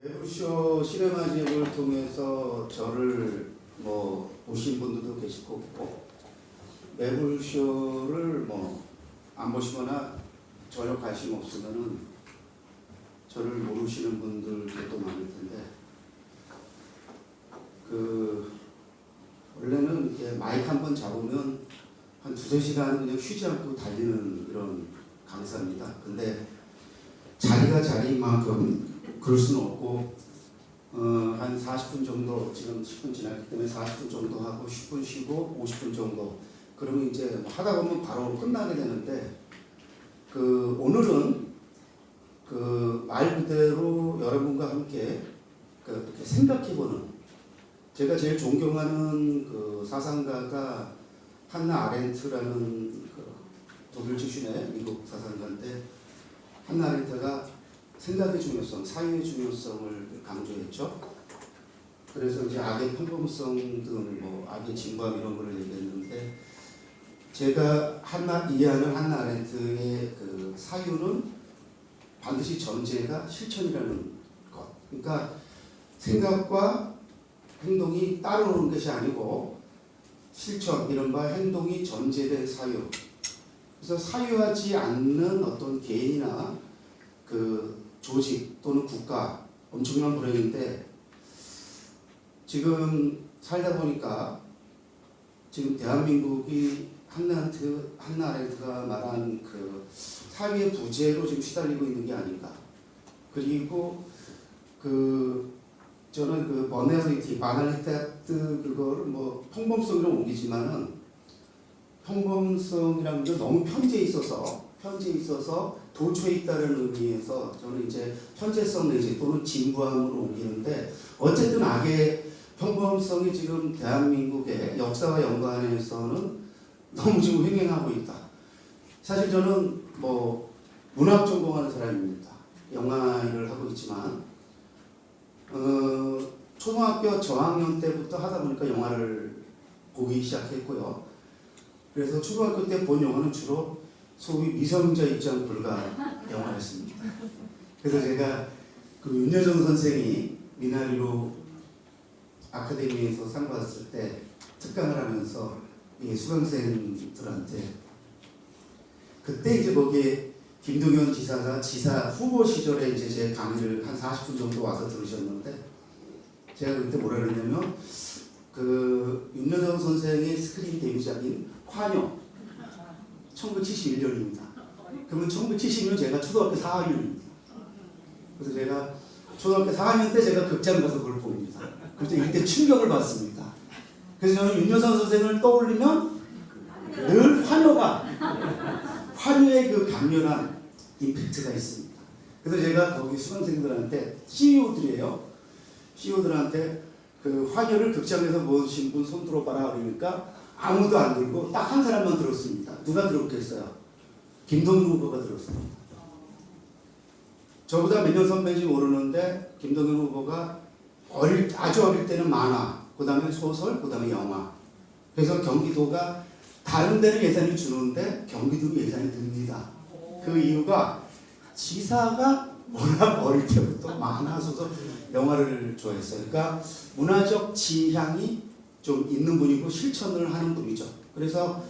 매불쇼 시네마집을 통해서 저를 보신 분들도 계실 거고, 매불쇼를 안 보시거나 전혀 관심 없으면은 저를 모르시는 분들도 많을 텐데, 원래는 이렇게 마이크 한 번 잡으면 한 2~3시간 그냥 쉬지 않고 달리는 이런 강사입니다. 근데 자리가 자리인 만큼 그럴 수는 없고, 한 40분 정도, 지금 10분 지났기 때문에 40분 정도 하고 10분 쉬고 50분 정도, 그러면 이제 하다 보면 바로 끝나게 되는데, 오늘은 말 그대로 여러분과 함께 이렇게 생각해보는, 제가 제일 존경하는 사상가가 한나 아렌트라는 독일 출신의 미국 사상가인데, 한나 아렌트가 생각의 중요성, 사유의 중요성을 강조했죠. 그래서 이제 악의 평범성 등 악의 진부함 이런 거를 얘기했는데, 제가 이해하는 한나 아렌트의 사유는 반드시 전제가 실천이라는 것. 그러니까 생각과 행동이 따로 오는 것이 아니고 실천, 이른바 행동이 전제된 사유. 그래서 사유하지 않는 어떤 개인이나 조직 또는 국가, 엄청난 불행인데, 지금 살다 보니까 지금 대한민국이 한나 아렌트가 말한 사회의 부재로 지금 시달리고 있는 게 아닌가. 그리고 저는 바날리테트 그거를 평범성으로 옮기지만은, 평범성이라는 게 너무 편지에 있어서 도처에 있다는 의미에서 저는 이제 현재성 내지 또는 진부함으로 옮기는데, 어쨌든 악의 평범성이 지금 대한민국의 역사와 연관해서는 너무 지금 횡행하고 있다. 사실 저는 문학 전공하는 사람입니다. 영화 일을 하고 있지만, 초등학교 저학년 때부터 하다 보니까 영화를 보기 시작했고요. 그래서 초등학교 때 본 영화는 주로 소위 미성년자 입장 불가 영화였습니다. 그래서 제가 윤여정 선생이 미나리로 아카데미에서 상 받았을 때 특강을 하면서 수강생들한테, 그때 이제 거기에 김동연 지사가 지사 후보 시절에 이제 제 강의를 한 40분 정도 와서 들으셨는데, 제가 그때 뭐라 그랬냐면, 윤여정 선생의 스크린 데뷔작인 화녀 1971년입니다. 그러면 1970년 제가 초등학교 4학년입니다. 그래서 제가 초등학교 4학년 때 제가 극장 가서 그걸 봅니다. 그때 이때 충격을 받습니다. 그래서 저는 윤여정 선생을 떠올리면 늘 화녀의 강렬한 임팩트가 있습니다. 그래서 제가 거기 수강생들한테, CEO들한테 화녀를 극장에서 보신 분 손 들어봐라 그러니까 아무도 안 들고 딱 한 사람만 들었습니다. 누가 들었겠어요? 김동연 후보가 들었습니다. 저보다 몇 년 선배인지 모르는데, 김동연 후보가 아주 어릴 때는 만화, 그 다음에 소설, 그 다음에 영화. 그래서 경기도가 다른 데는 예산이 주는데 경기도는 예산이 듭니다. 그 이유가 지사가 워낙 어릴 때부터 만화, 소설, 영화를 좋아했어요. 그러니까 문화적 지향이 좀 있는 분이고 실천을 하는 분이죠. 그래서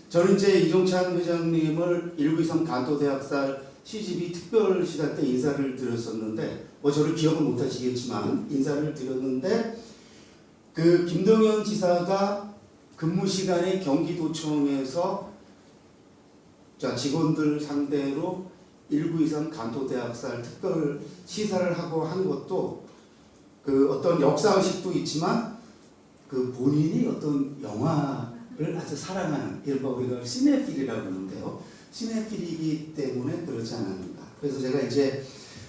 저는 이제 이종찬 회장님을 1923 간토대학살 CGV 특별 시사 때 인사를 드렸었는데, 저를 기억은 못 하시겠지만 인사를 드렸는데, 김동연 지사가 근무 시간에 경기도청에서 직원들 상대로 1923 간토대학살 특별 시사를 하고 한 것도 어떤 역사의식도 있지만 본인이 어떤 영화를 아주 사랑하는, 이른바 우리가 시네필이라고 하는데요. 시네필이기 때문에 그렇지 않았는가. 그래서 제가 이제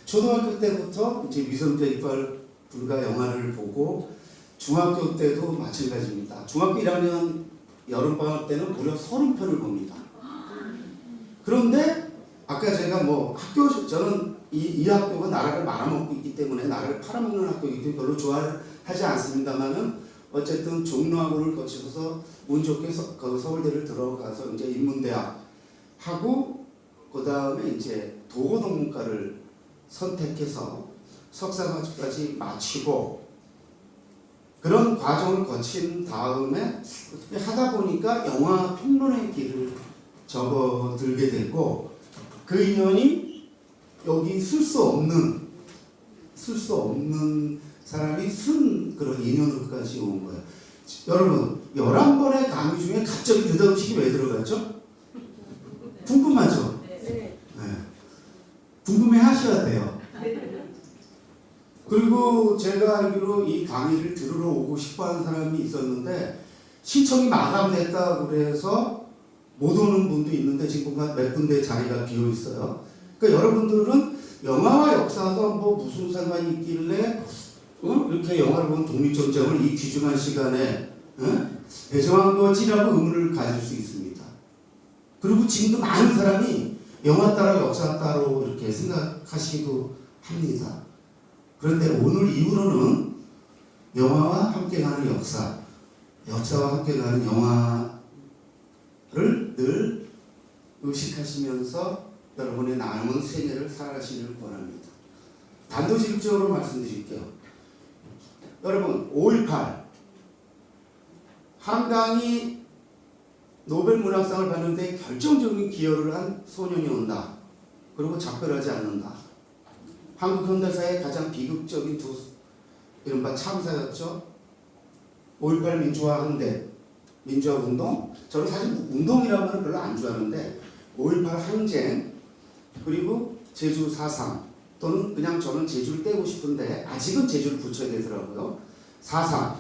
초등학교 때부터 이제 미성년자 입학 불가 영화를 보고, 중학교 때도 마찬가지입니다. 중학교 1학년 여름방학 때는 무려 30편을 봅니다. 그런데 아까 제가 저는 이 학교가 나라를 말아먹고 있기 때문에, 나라를 팔아먹는 학교이기 때문에 별로 좋아하지 않습니다만은, 어쨌든 종로학원을 거쳐서 운 좋게 서울대를 들어가서 이제 인문대학 하고, 그 다음에 이제 도고동문과를 선택해서 석사까지 마치고 그런 과정을 거친 다음에 어떻게 하다 보니까 영화 평론의 길을 접어들게 됐고 그 인연이 여기 쓸 수 없는 사람이 쓴 그런 인연으로까지 온 거예요. 여러분 11번의 강의 중에 갑자기 느닷없이 왜 들어갔죠? 궁금하죠? 네. 궁금해 하셔야 돼요. 그리고 제가 알기로 이 강의를 들으러 오고 싶어하는 사람이 있었는데 신청이 마감됐다 그래서 못 오는 분도 있는데 지금 몇 군데 자리가 비어 있어요. 그러니까 여러분들은 영화와 역사가 뭐 무슨 상관이 있길래 이렇게 영화를 본 독립전쟁을 이 귀중한 시간에 배정한 거지라고 의문을 가질 수 있습니다. 그리고 지금도 많은 사람이 영화 따라 역사 따로 이렇게 생각하시기도 합니다. 그런데 오늘 이후로는 영화와 함께 가는 역사와 함께 가는 영화를 늘 의식하시면서 여러분의 남은 생애를 살아가시길 권합니다. 단도직입적으로 말씀드릴게요. 여러분 5.18 한강이 노벨 문학상을 받는데 결정적인 기여를 한 소년이 온다. 그리고 작별하지 않는다. 한국 현대사의 가장 비극적인 두 이른바 참사였죠. 5.18 민주화 항대, 민주화 운동. 저는 사실 운동이라는 걸 별로 안 좋아하는데 5.18 항쟁 그리고 제주 4.3 또는 그냥 저는 제주를 떼고 싶은데 아직은 제주를 붙여야 되더라고요. 4.3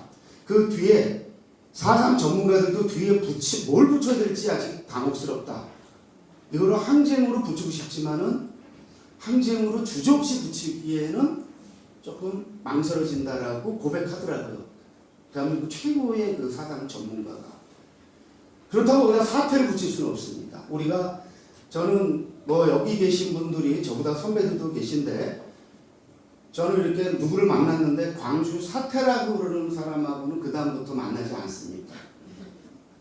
그 뒤에 4.3 전문가들도 뒤에 뭘 붙여야 될지 아직 당혹스럽다. 이거를 항쟁으로 붙이고 싶지만은 항쟁으로 주저없이 붙이기에는 조금 망설여진다라고 고백하더라고요. 대한민국 최고의 그 4.3 전문가가. 그렇다고 그냥 사태를 붙일 수는 없습니다. 저는 뭐 여기 계신 분들이 저보다 선배들도 계신데 저는 이렇게 누구를 만났는데 광주 사태라고 그러는 사람하고는 그 다음부터 만나지 않습니다.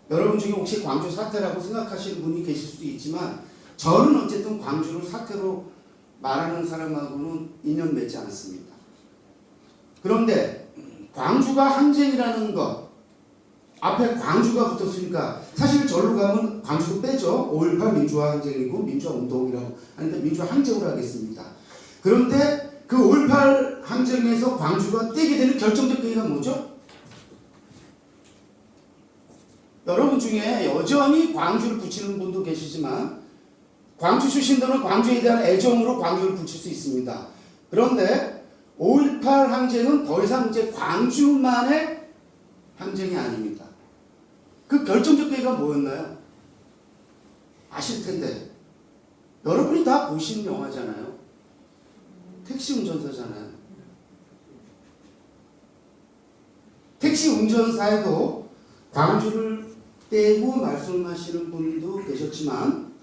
여러분 중에 혹시 광주 사태라고 생각하시는 분이 계실 수도 있지만 저는 어쨌든 광주를 사태로 말하는 사람하고는 인연 맺지 않습니다. 그런데 광주가 항쟁이라는 것 앞에 광주가 붙었으니까 사실 절로 가면 광주도 빼죠. 5.18 민주화 항쟁이고 민주화 운동이라고 하는데 민주화 항쟁으로 하겠습니다. 그런데 그 5.18 항쟁에서 광주가 떼게 되는 결정적 계기가 뭐죠? 여러분 중에 여전히 광주를 붙이는 분도 계시지만 광주 출신들은 광주에 대한 애정으로 광주를 붙일 수 있습니다. 그런데 5.18 항쟁은 더 이상 이제 광주만의 항쟁이 아닙니다. 그 결정적 계기가 뭐였나요? 아실 텐데 여러분이 다 보신 영화잖아요. 택시 운전사잖아요. 택시 운전사에도 광주를 떼고 말씀하시는 분도 계셨지만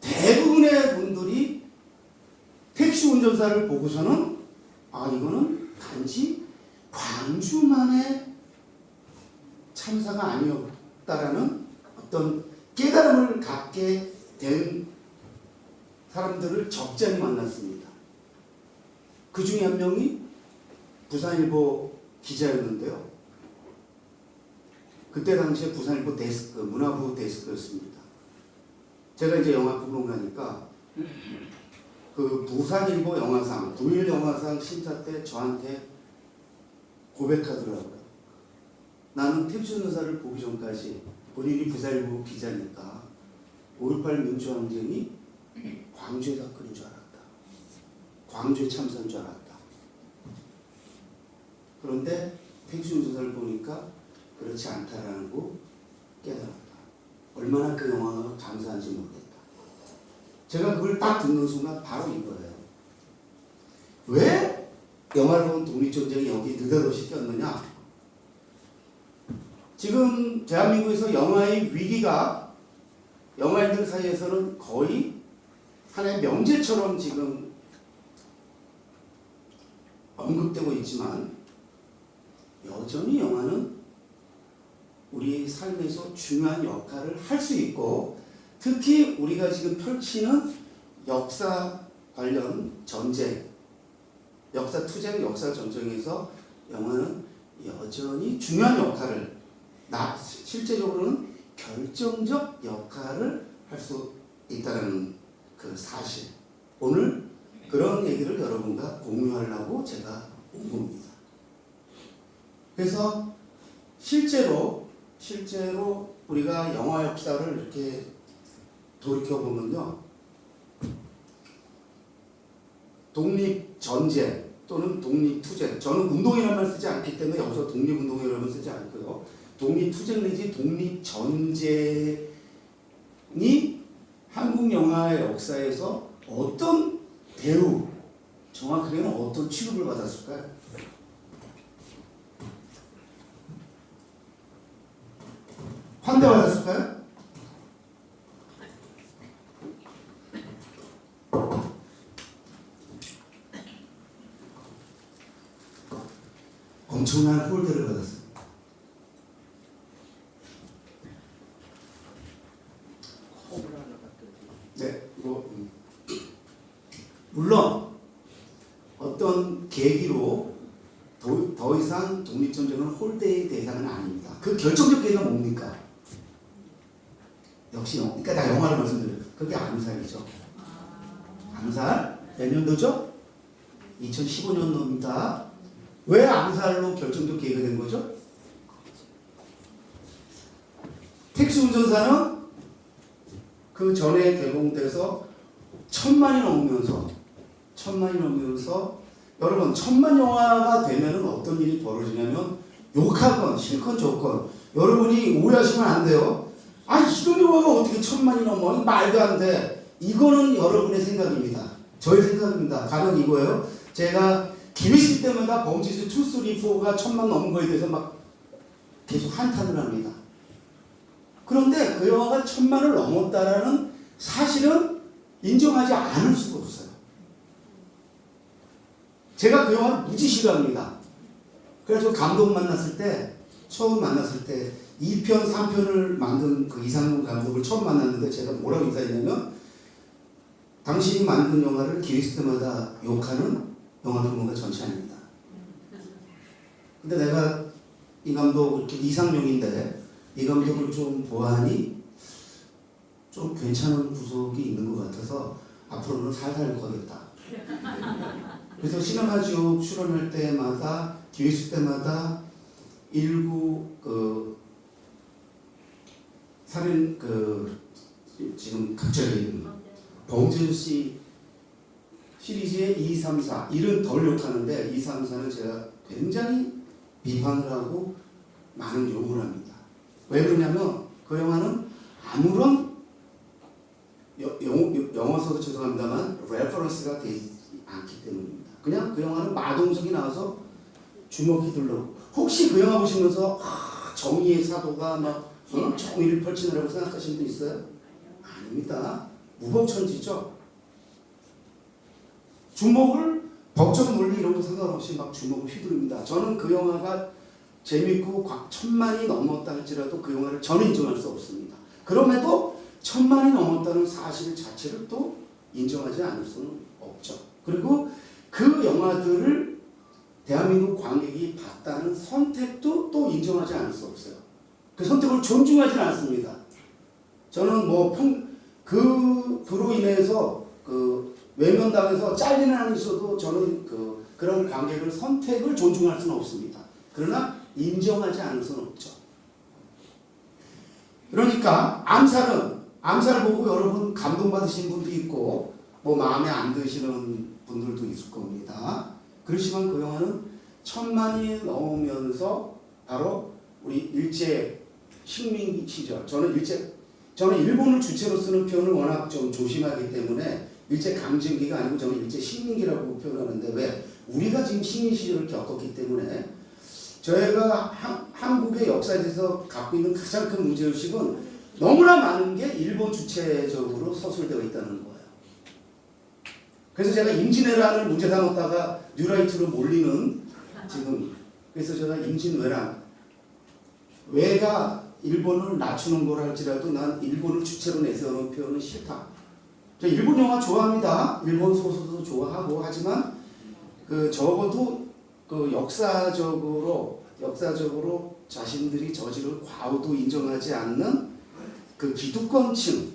대부분의 분들이 택시 운전사를 보고서는 이거는 단지 광주만의 참사가 아니었다라는 어떤 깨달음을 갖게 된 사람들을 적잖이 만났습니다. 그 중에 한 명이 부산일보 기자였는데요. 그때 당시에 부산일보 데스크, 문화부 데스크였습니다. 제가 이제 영화 평론가니까 그 부산일보 영화상, 9.1 영화상 심사 때 저한테 고백하더라고요. 나는 택시 운전사를 보기 전까지 본인이 부산일보 기자니까 5.18 민주항쟁이 광주의 사건인 줄 알았다. 광주의 참사인 줄 알았다. 그런데 택시 운전사를 보니까 그렇지 않다라는 거 깨달았다. 얼마나 그 영화가 감사한지 모르겠다. 제가 그걸 딱 듣는 순간 바로 이거예요. 왜 영화를 본 독립전쟁이 여기 느닷없이 꼈느냐? 지금 대한민국에서 영화의 위기가 영화인들 사이에서는 거의 하나의 명제처럼 지금 언급되고 있지만 여전히 영화는 우리 삶에서 중요한 역할을 할 수 있고 특히 우리가 지금 펼치는 역사 관련 전쟁 역사 투쟁, 역사 전쟁에서 영화는 여전히 중요한 역할을 실제적으로는 결정적 역할을 할 수 있다는 그 사실. 오늘 그런 얘기를 여러분과 공유하려고 제가 온 겁니다. 그래서 실제로 우리가 영화 역사를 이렇게 돌이켜보면요, 독립전쟁 또는 독립투쟁, 저는 운동이라는 말 쓰지 않기 때문에 여기서 독립운동이라는 말 쓰지 않고요, 독립투쟁 내지 독립전쟁이 한국 영화의 역사에서 어떤 대우, 정확하게는 어떤 취급을 받았을까요? 환대받았을까요? 엄청난 홀대를 받았습니다. 네, 물론 어떤 계기로 더 이상 독립전쟁은 홀대의 대상은 아닙니다. 그 결정적 계기가 뭡니까? 역시 그러니까 나 영화를 말씀드려요. 그게 암살이죠. 암살 몇 년도죠? 2015년도입니다. 왜 암살로 결정적 계기가 된 거죠? 택시 운전사는 그 전에 개봉돼서 1000만이 넘으면서 여러분 1000만 영화가 되면은 어떤 일이 벌어지냐면 욕하건 실컷 좋건 여러분이 오해하시면 안 돼요. 아, 이런 영화가 어떻게 1000만이 넘어? 말도 안 돼. 이거는 여러분의 생각입니다. 저의 생각입니다. 가령 이거예요. 제가 기회식 때마다 범죄수 2, 3, 4가 1000만 넘은 거에 대해서 막 계속 한탄을 합니다. 그런데 그 영화가 1000만을 넘었다라는 사실은 인정하지 않을 수가 없어요. 제가 그 영화를 무지 싫어합니다. 그래서 처음 만났을 때 2편, 3편을 만든 그 이상훈 감독을 처음 만났는데 제가 뭐라고 인사했냐면, 당신이 만든 영화를 기획 때마다 욕하는 영화 평론가 전체 아닙니다. 근데 내가 이 감독 이렇게 이상형인데 이 감독을 좀 보아하니 좀 괜찮은 구석이 있는 것 같아서 앞으로는 살살 거겠다. 그래서 시네마지옥 출연할 때마다 기획 때마다 일부 살인 지금 갑자기 범죄도시 시리즈의 2, 3, 4 일은 덜 욕하는데 2, 3, 4는 제가 굉장히 비판을 하고 많은 욕을 합니다. 왜 그러냐면 그 영화는 아무런 영어서도 죄송합니다만 레퍼런스가 되지 않기 때문입니다. 그냥 그 영화는 마동석이 나와서 주먹 휘둘러, 혹시 그 영화 보시면서 정의의 사도가 막 정의를 펼치느라고 생각하시는 분 있어요? 아닙니다. 무법천지죠. 주먹을 법적 논리 이런 거 상관없이 막 주먹을 휘두릅니다. 저는 그 영화가 재밌고 1000만이 넘었다 할지라도 그 영화를 저는 인정할 수 없습니다. 그럼에도 1000만이 넘었다는 사실 자체를 또 인정하지 않을 수는 없죠. 그리고 그 영화들을 대한민국 관객이 봤다는 선택도 또 인정하지 않을 수 없어요. 그 선택을 존중하지 않습니다. 저는 그로 인해서 외면당해서 잘리는 한이 있어도 저는 그런 관객을 선택을 존중할 수는 없습니다. 그러나 인정하지 않을 수는 없죠. 그러니까 암살 보고 여러분 감동받으신 분도 있고 뭐 마음에 안 드시는 분들도 있을 겁니다. 그렇지만 그 영화는 1000만이 넘으면서 바로 우리 일제 식민지 시절, 저는 일본을 주체로 쓰는 표현을 워낙 좀 조심하기 때문에 일제 강점기가 아니고 저는 일제 식민기라고 표현하는데, 왜? 우리가 지금 식민 시절을 겪었기 때문에 저희가 한국의 역사에 대해서 갖고 있는 가장 큰 문제의식은 너무나 많은 게 일본 주체적으로 서술되어 있다는 거예요. 그래서 제가 임진왜란을 문제 삼았다가 뉴라이트로 몰리는 지금, 그래서 제가 임진왜란, 왜가 일본을 낮추는 걸 할지라도 난 일본을 주체로 내세우는 표현은 싫다. 저 일본 영화 좋아합니다. 일본 소설도 좋아하고, 하지만 그 적어도 그 역사적으로 자신들이 저지른 과오도 인정하지 않는 그 기득권층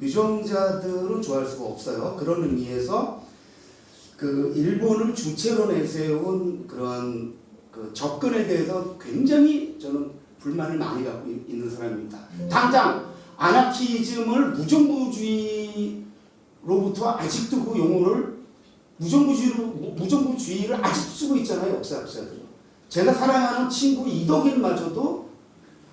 유정자들은 좋아할 수가 없어요. 그런 의미에서 그 일본을 주체로 내세운 그런 그 접근에 대해서 굉장히 저는 불만을 많이 갖고 있는 사람입니다. 당장 아나키즘을 무정부주의로부터 아직도 그 용어를 무정부주의를 아직도 쓰고 있잖아요, 역사학자들은. 제가 사랑하는 친구 이덕일마저도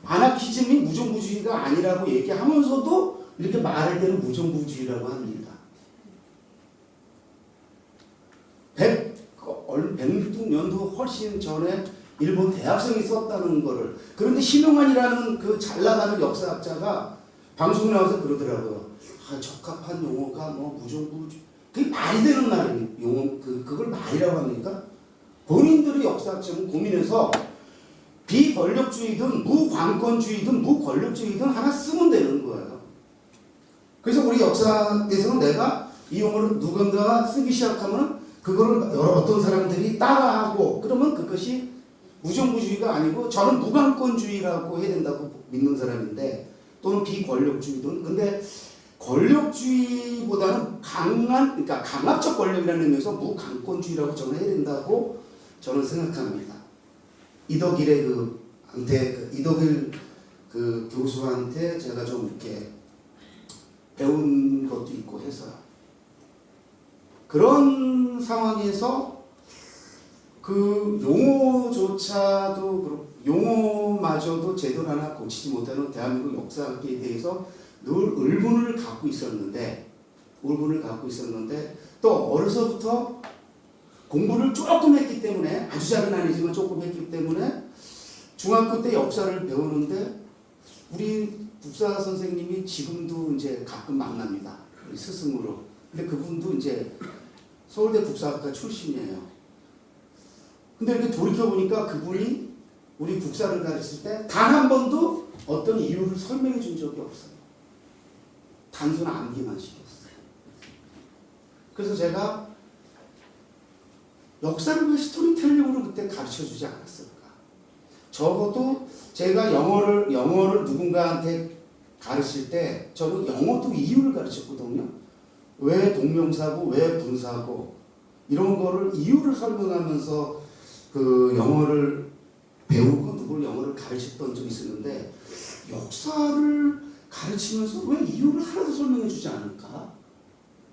아나키즘이 무정부주의가 아니라고 얘기하면서도 이렇게 말할 때는 무정부주의라고 합니다. 100년도 훨씬 전에 일본 대학생이 썼다는 거를. 그런데 신용환이라는 그 잘 나가는 역사학자가 방송에 나와서 그러더라고요. 적합한 용어가 뭐 무정부주의. 그게 말이 되는 말이 용어 그걸 말이라고 합니까? 본인들의 역사학자는 고민해서 비권력주의든 무관권주의든 무권력주의든 하나 쓰면 되는 거예요. 그래서 우리 역사에서는 내가 이 용어를 누군가가 쓰기 시작하면 그거를 어떤 사람들이 따라하고 그러면 그것이 무정부주의가 아니고 저는 무관권주의라고 해야 된다고 믿는 사람인데 또는 비권력주의든. 근데 권력주의보다는 그러니까 강압적 권력이라는 의미에서 무강권주의라고 저는 해야 된다고 저는 생각합니다. 이덕일 그 교수한테 제가 좀 이렇게 배운 것도 있고 해서요. 그런 상황에서 그 용어마저도 제대로 하나 고치지 못하는 대한민국 역사학계에 대해서 늘 의문을 갖고 있었는데 또 어려서부터 공부를 조금 했기 때문에 아주 잘은 아니지만 조금 했기 때문에 중학교 때 역사를 배우는데 우리 국사 선생님이 지금도 이제 가끔 만납니다. 스승으로. 근데 그분도 이제 서울대 국사학과 출신이에요. 근데 이렇게 돌이켜보니까 그분이 우리 국사를 가르칠 때 단 한 번도 어떤 이유를 설명해 준 적이 없어요. 단순 암기만 시켰어요. 그래서 제가 역사를 왜 스토리텔링으로 그때 가르쳐 주지 않았을까? 적어도 제가 영어를 누군가한테 가르칠 때 저는 영어도 이유를 가르쳤거든요. 왜 동명사고, 왜 분사고 이런 거를 이유를 설명하면서 그 영어를 배우고 누굴 영어를 가르쳤던 적이 있었는데 역사를 가르치면서 왜 이유를 하나도 설명해 주지 않을까?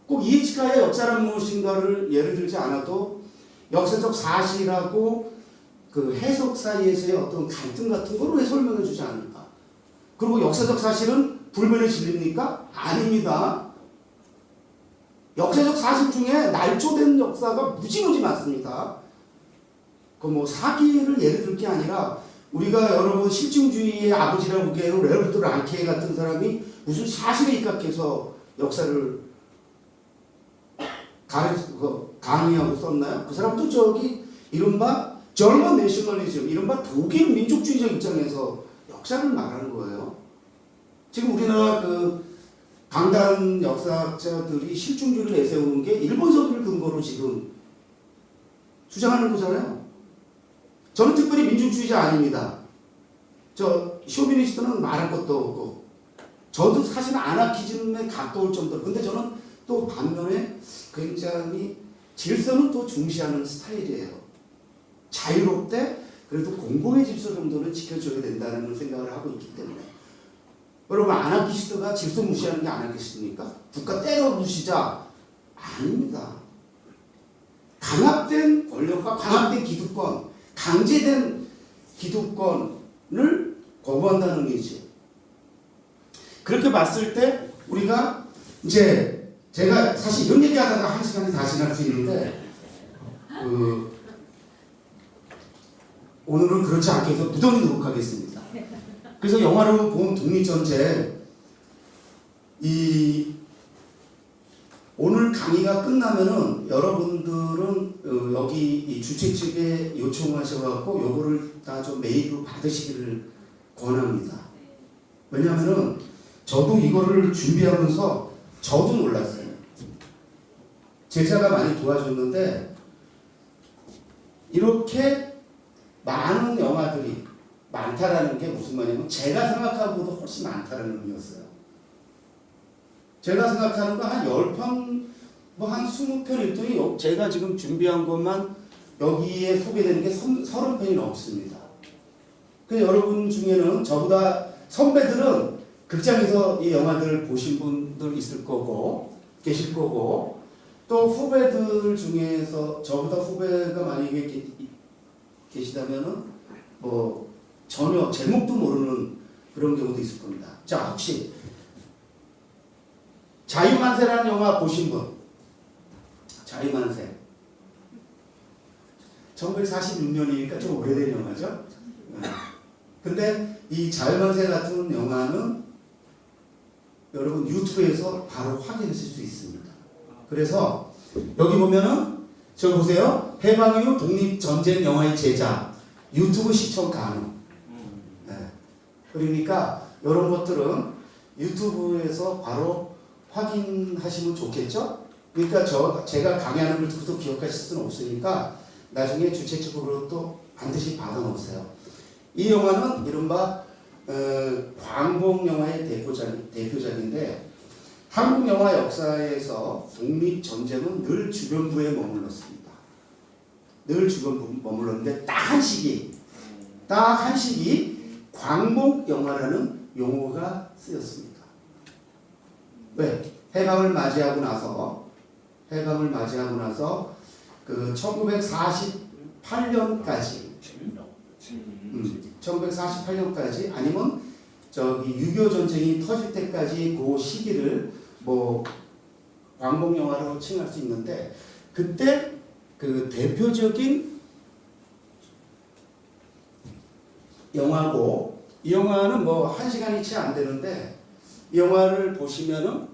꼭 이에치카의 역사란 무엇인가를 예를 들지 않아도 역사적 사실하고 그 해석 사이에서의 어떤 갈등 같은 걸 왜 설명해 주지 않을까? 그리고 역사적 사실은 불변의 진리입니까? 아닙니다. 역사적 사실 중에 날조된 역사가 무지무지 많습니다. 그 뭐 사기를 예를 들 게 아니라 우리가 여러분 실증주의의 아버지라고 보기에는 레오나르도 랑케 같은 사람이 무슨 사실에 입각해서 역사를 강의하고 썼나요? 그 사람도 저기 이른바 젊은 내셔널리즘, 이른바 독일 민족주의적 입장에서 역사를 말하는 거예요. 지금 우리나라 그 강단 역사학자들이 실증주의를 내세우는 게 일본 서기를 근거로 지금 주장하는 거잖아요. 저는 특별히 민족주의자 아닙니다. 저 쇼비니스트는 말할 것도 없고 저도 사실 아나키즘에 가까울 정도로. 근데 저는 또 반면에 굉장히 질서는 또 중시하는 스타일이에요. 자유롭되 그래도 공공의 질서 정도는 지켜줘야 된다는 생각을 하고 있기 때문에. 여러분 아나키스트가 질서 무시하는 게 아나키스트입니까? 국가 때려 부시자. 아닙니다. 강압된 권력과 강압된 기득권, 강제된 기득권을 거부한다는 의미지. 그렇게 봤을 때 우리가 이제 제가 사실 이런 얘기하다가 한 시간이 다 지날 수 있는데 오늘은 그렇지 않게 해서 묻어놓도록 하겠습니다. 그래서 영화로 본 독립전쟁 오늘 강의가 끝나면은 여러분들은 여기 이 주최 측에 요청하셔갖고 요거를 다 좀 메일로 받으시기를 권합니다. 왜냐하면은 저도 이거를 준비하면서 저도 놀랐어요. 제자가 많이 도와줬는데 이렇게 많은 영화들이 많다라는 게 무슨 말이냐면 제가 생각하고도 훨씬 많다라는 의미였어요. 제가 생각하는 거 한 10편, 뭐 한 20편 있더니 제가 지금 준비한 것만 여기에 소개되는 게 30편이 넘습니다. 그래서 여러분 중에는 저보다 선배들은 극장에서 이 영화들을 보신 분들 있을 거고 계실 거고 또 후배들 중에서 저보다 후배가 만약에 계시다면은 뭐 전혀 제목도 모르는 그런 경우도 있을 겁니다. 자, 혹시 자유만세라는 영화 보신 분? 자유만세. 1946년이니까 좀 오래된 영화죠. 근데 이 자유만세 같은 영화는 여러분 유튜브에서 바로 확인하실 수 있습니다. 그래서 여기 보면은 저 보세요. 해방 이후 독립전쟁 영화의 제작 유튜브 시청 가능. 네. 그러니까 이런 것들은 유튜브에서 바로 확인하시면 좋겠죠. 그러니까 제가 강의하는 걸 듣고도 기억하실 수는 없으니까 나중에 주최측으로 또 반드시 받아놓으세요. 이 영화는 이른바 광복 영화의 대표작인데 한국 영화 역사에서 독립전쟁은 늘 주변부에 머물렀습니다. 늘 주변부에 머물렀는데 딱 한 시기 광복 영화라는 용어가 쓰였습니다. 왜? 해방을 맞이하고 나서 그 1948년까지 아니면 저기 6.25 전쟁이 터질 때까지 그 시기를 뭐 광복 영화로 칭할 수 있는데 그때 그 대표적인 영화고 이 영화는 뭐 1시간이 채 안 되는데 이 영화를 보시면은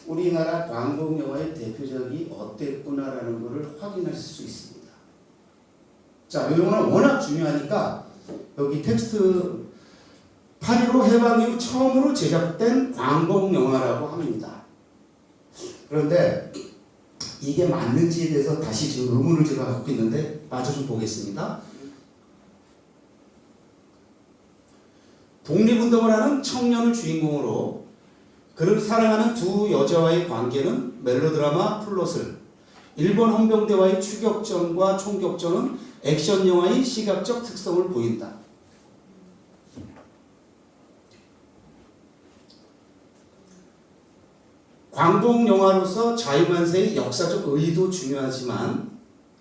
우리나라 광복 영화의 대표작이 어땠구나라는 것을 확인하실 수 있습니다. 자, 이 영화는 워낙 중요하니까 여기 텍스트 8.15 해방 이후 처음으로 제작된 광복 영화라고 합니다. 그런데 이게 맞는지에 대해서 다시 지금 의문을 제가 갖고 있는데 마저 좀 보겠습니다. 독립운동을 하는 청년을 주인공으로 그를 사랑하는 두 여자와의 관계는 멜로드라마 플롯을 일본 헌병대와의 추격전과 총격전은 액션 영화의 시각적 특성을 보인다. 광복 영화로서 자유만세의 역사적 의의도 중요하지만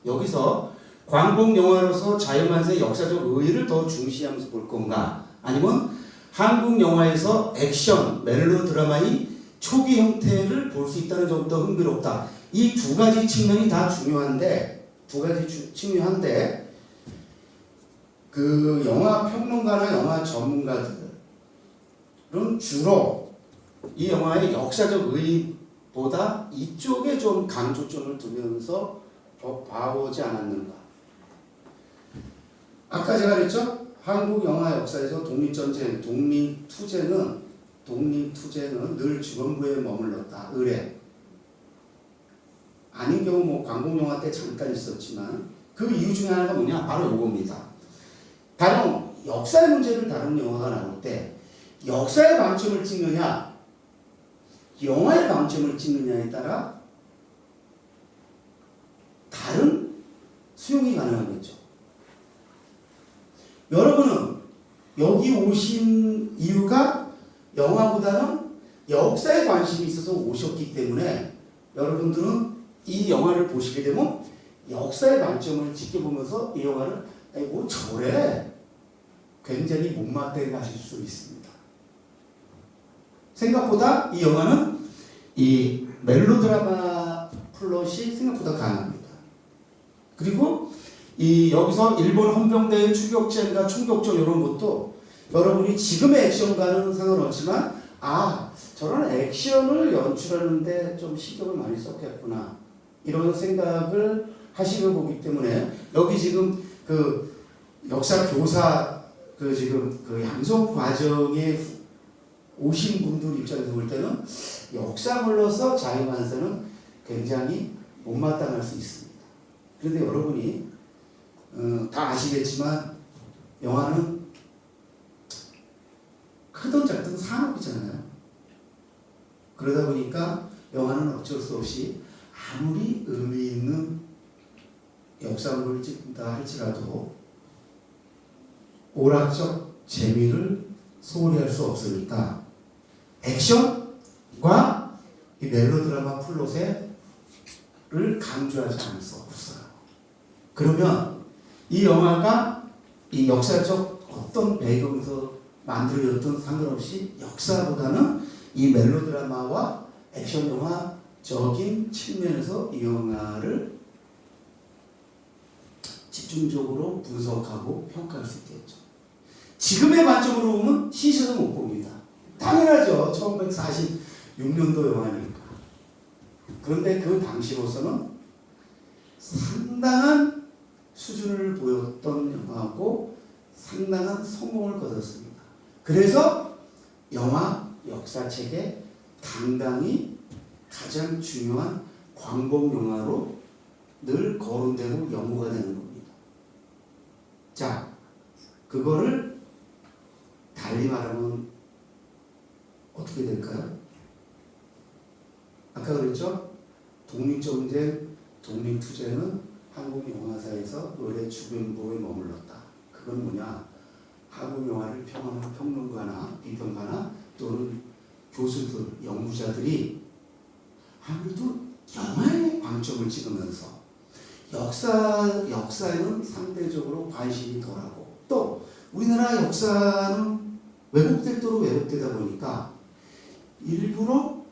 여기서 광복 영화로서 자유만세의 역사적 의의를 더 중시하면서 볼 건가? 아니면 한국 영화에서 액션, 멜로드라마의 초기 형태를 볼 수 있다는 점도 흥미롭다. 이 두 가지 측면이 다 중요한데 그 영화 평론가나 영화 전문가들은 주로 이 영화의 역사적 의의보다 이쪽에 좀 강조점을 두면서 봐오지 않았는가. 아까 제가 그랬죠? 한국 영화 역사에서 독립투제는 늘 주변부에 머물렀다. 의뢰. 아닌 경우 뭐 광복 영화 때 잠깐 있었지만 그 이유 중에 하나가 뭐냐? 바로 이겁니다. 다른 역사의 문제를 다루는 영화가 나올 때 역사의 방점을 찍느냐, 영화의 방점을 찍느냐에 따라 다른 수용이 가능하겠죠. 여러분은 여기 오신 이유가 영화보다는 역사에 관심이 있어서 오셨기 때문에 여러분들은 이 영화를 보시게 되면 역사의 관점을 지켜보면서 이 영화를 뭐 저래 굉장히 못마땅해 하실 수 있습니다. 생각보다 이 영화는 이 멜로드라마 플롯이 생각보다 강합니다. 그리고 여기서 일본 헌병대의 추격전과 총격전 이런 것도 여러분이 지금의 액션과는 상관없지만 저런 액션을 연출하는데 좀 신경을 많이 썼겠구나 이런 생각을 하시는 거기 때문에 여기 지금 그 역사 교사 지금 그 양성 과정에 오신 분들 입장에서 볼 때는 역사물로서 자유만세는 굉장히 못마땅할 수 있습니다. 그런데 여러분이 다 아시겠지만 영화는 크든 작든 산업이잖아요. 그러다 보니까 영화는 어쩔 수 없이 아무리 의미 있는 역사물을 찍는다 할지라도 오락적 재미를 소홀히 할 수 없으니까 액션과 이 멜로드라마 플롯을 강조하지 않을 수 없어요. 그러면 이 영화가 이 역사적 어떤 배경에서 만들어졌든 상관없이 역사보다는 이 멜로드라마와 액션 영화적인 측면에서 이 영화를 집중적으로 분석하고 평가할 수 있겠죠. 지금의 관점으로 보면 시시는 못 봅니다. 당연하죠. 1946년도 영화니까. 그런데 그 당시로서는 상당한 수준을 보였던 영화고 상당한 성공을 거뒀습니다. 그래서 영화 역사책에 당당히 가장 중요한 광복 영화로 늘 거론되고 연구가 되는 겁니다. 자, 그거를 달리 말하면 어떻게 될까요? 아까 그랬죠? 독립전쟁, 독립투쟁은 한국 영화사에서 의례 주변부에 머물렀다. 그건 뭐냐? 한국 영화를 평하는 평론가나 비평가나 또는 교수들, 연구자들이 아무래도 영화의 관점을 찍으면서 역사에는 상대적으로 관심이 덜하고 또 우리나라 역사는 왜곡될 대로 왜곡되다 보니까 일부러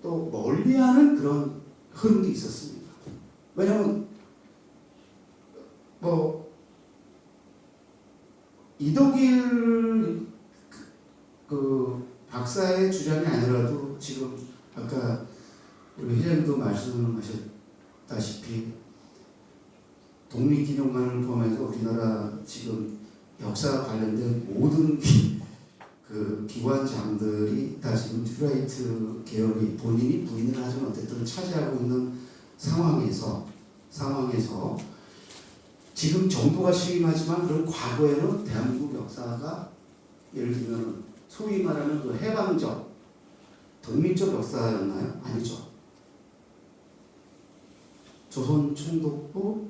또 멀리하는 그런 흐름도 있었습니다. 왜냐하면 이덕일 그 박사의 주장이 아니라도 지금 아까 우리 회장님도 말씀하셨다시피 독립기념관을 포함해서 우리나라 지금 역사 관련된 모든 그 기관장들이 다 지금 퓨라이트 계열이 본인이 부인을 하지만 어쨌든 차지하고 있는 상황에서 지금 정부가 취임하지만 그런 과거에는 대한민국 역사가 예를 들면 소위 말하는 그 해방적 독립적 역사였나요? 아니죠. 조선 총독부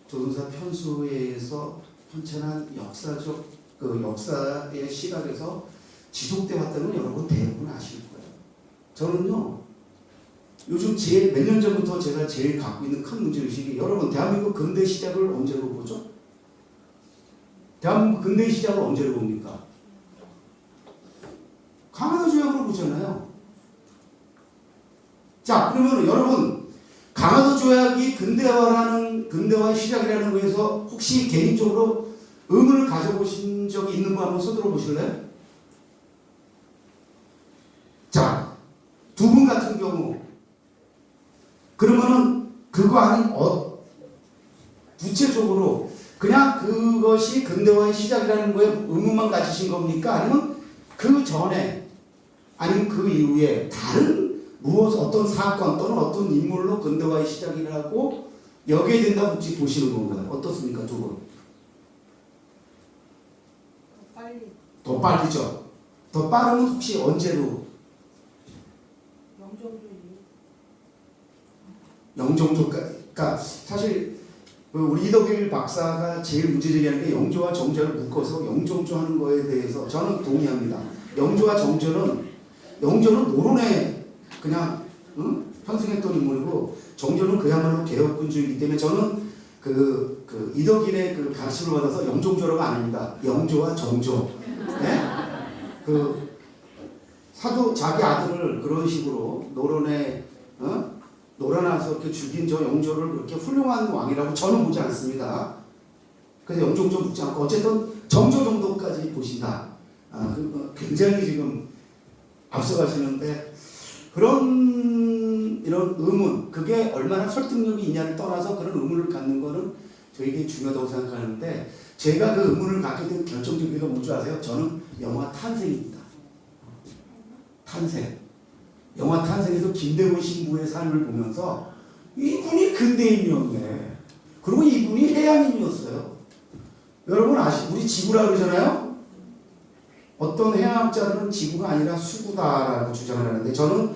조선사 편수에 의해서 편찬한 역사적 그 역사의 시각에서 지속돼 왔다는 여러분 대부분 아실 거예요. 저는요 요즘 몇 년 전부터 제가 제일 갖고 있는 큰 문제의식이 여러분 대한민국 근대 시작을 언제로 보죠? 대한민국 근대 시작을 언제로 봅니까? 강화도 조약으로 보잖아요. 자, 그러면 여러분 강화도 조약이 근대화의 시작이라는 거에서 혹시 개인적으로 의문을 가져보신 적이 있는 거 한번 손들어 보실래요? 자, 두 분 같은 경우 그러면은 그거 아닌 구체적으로 그냥 그것이 근대화의 시작이라는 거에 의문만 가지신 겁니까? 아니면 그 전에 아니면 그 이후에 다른 어떤 사건 또는 어떤 인물로 근대화의 시작이라고 여겨야 된다고 혹시 보시는 건가요? 어떻습니까, 두 분? 더 빨리죠. 더 빠르면 혹시 언제로? 영종조까지. 그러니까 사실 우리 이덕일 박사가 제일 문제제기하는 게 영조와 정조를 묶어서 영종조 하는 거에 대해서 저는 동의합니다. 영조와 정조는 노론에 그냥 편승했던 인물이고 정조는 그야말로 개혁군주이기 때문에 저는 그 이덕일의 그 가르침을 받아서 영종조라고 안 합니다. 영조와 정조. 네? 그 사도 자기 아들을 그런 식으로 노론에 놀아나서 이렇게 죽인 저 영조를 그렇게 훌륭한 왕이라고 저는 보지 않습니다. 그래서 영종조 묻지 않고 어쨌든 정조 정도까지 보신다. 굉장히 지금 앞서가시는데 이런 의문, 그게 얼마나 설득력이 있냐를 떠나서 그런 의문을 갖는 거는 저에게 중요하다고 생각하는데 제가 그 의문을 갖게 된 결정적 이유가 뭔지 아세요? 저는 영화 탄생입니다. 탄생. 영화 탄생에서 김대곤 신부의 삶을 보면서 이분이 근대인이었네. 그리고 이분이 해양인이었어요. 여러분 우리 지구라 그러잖아요. 어떤 해양학자들은 지구가 아니라 수구다라고 주장을 하는데 저는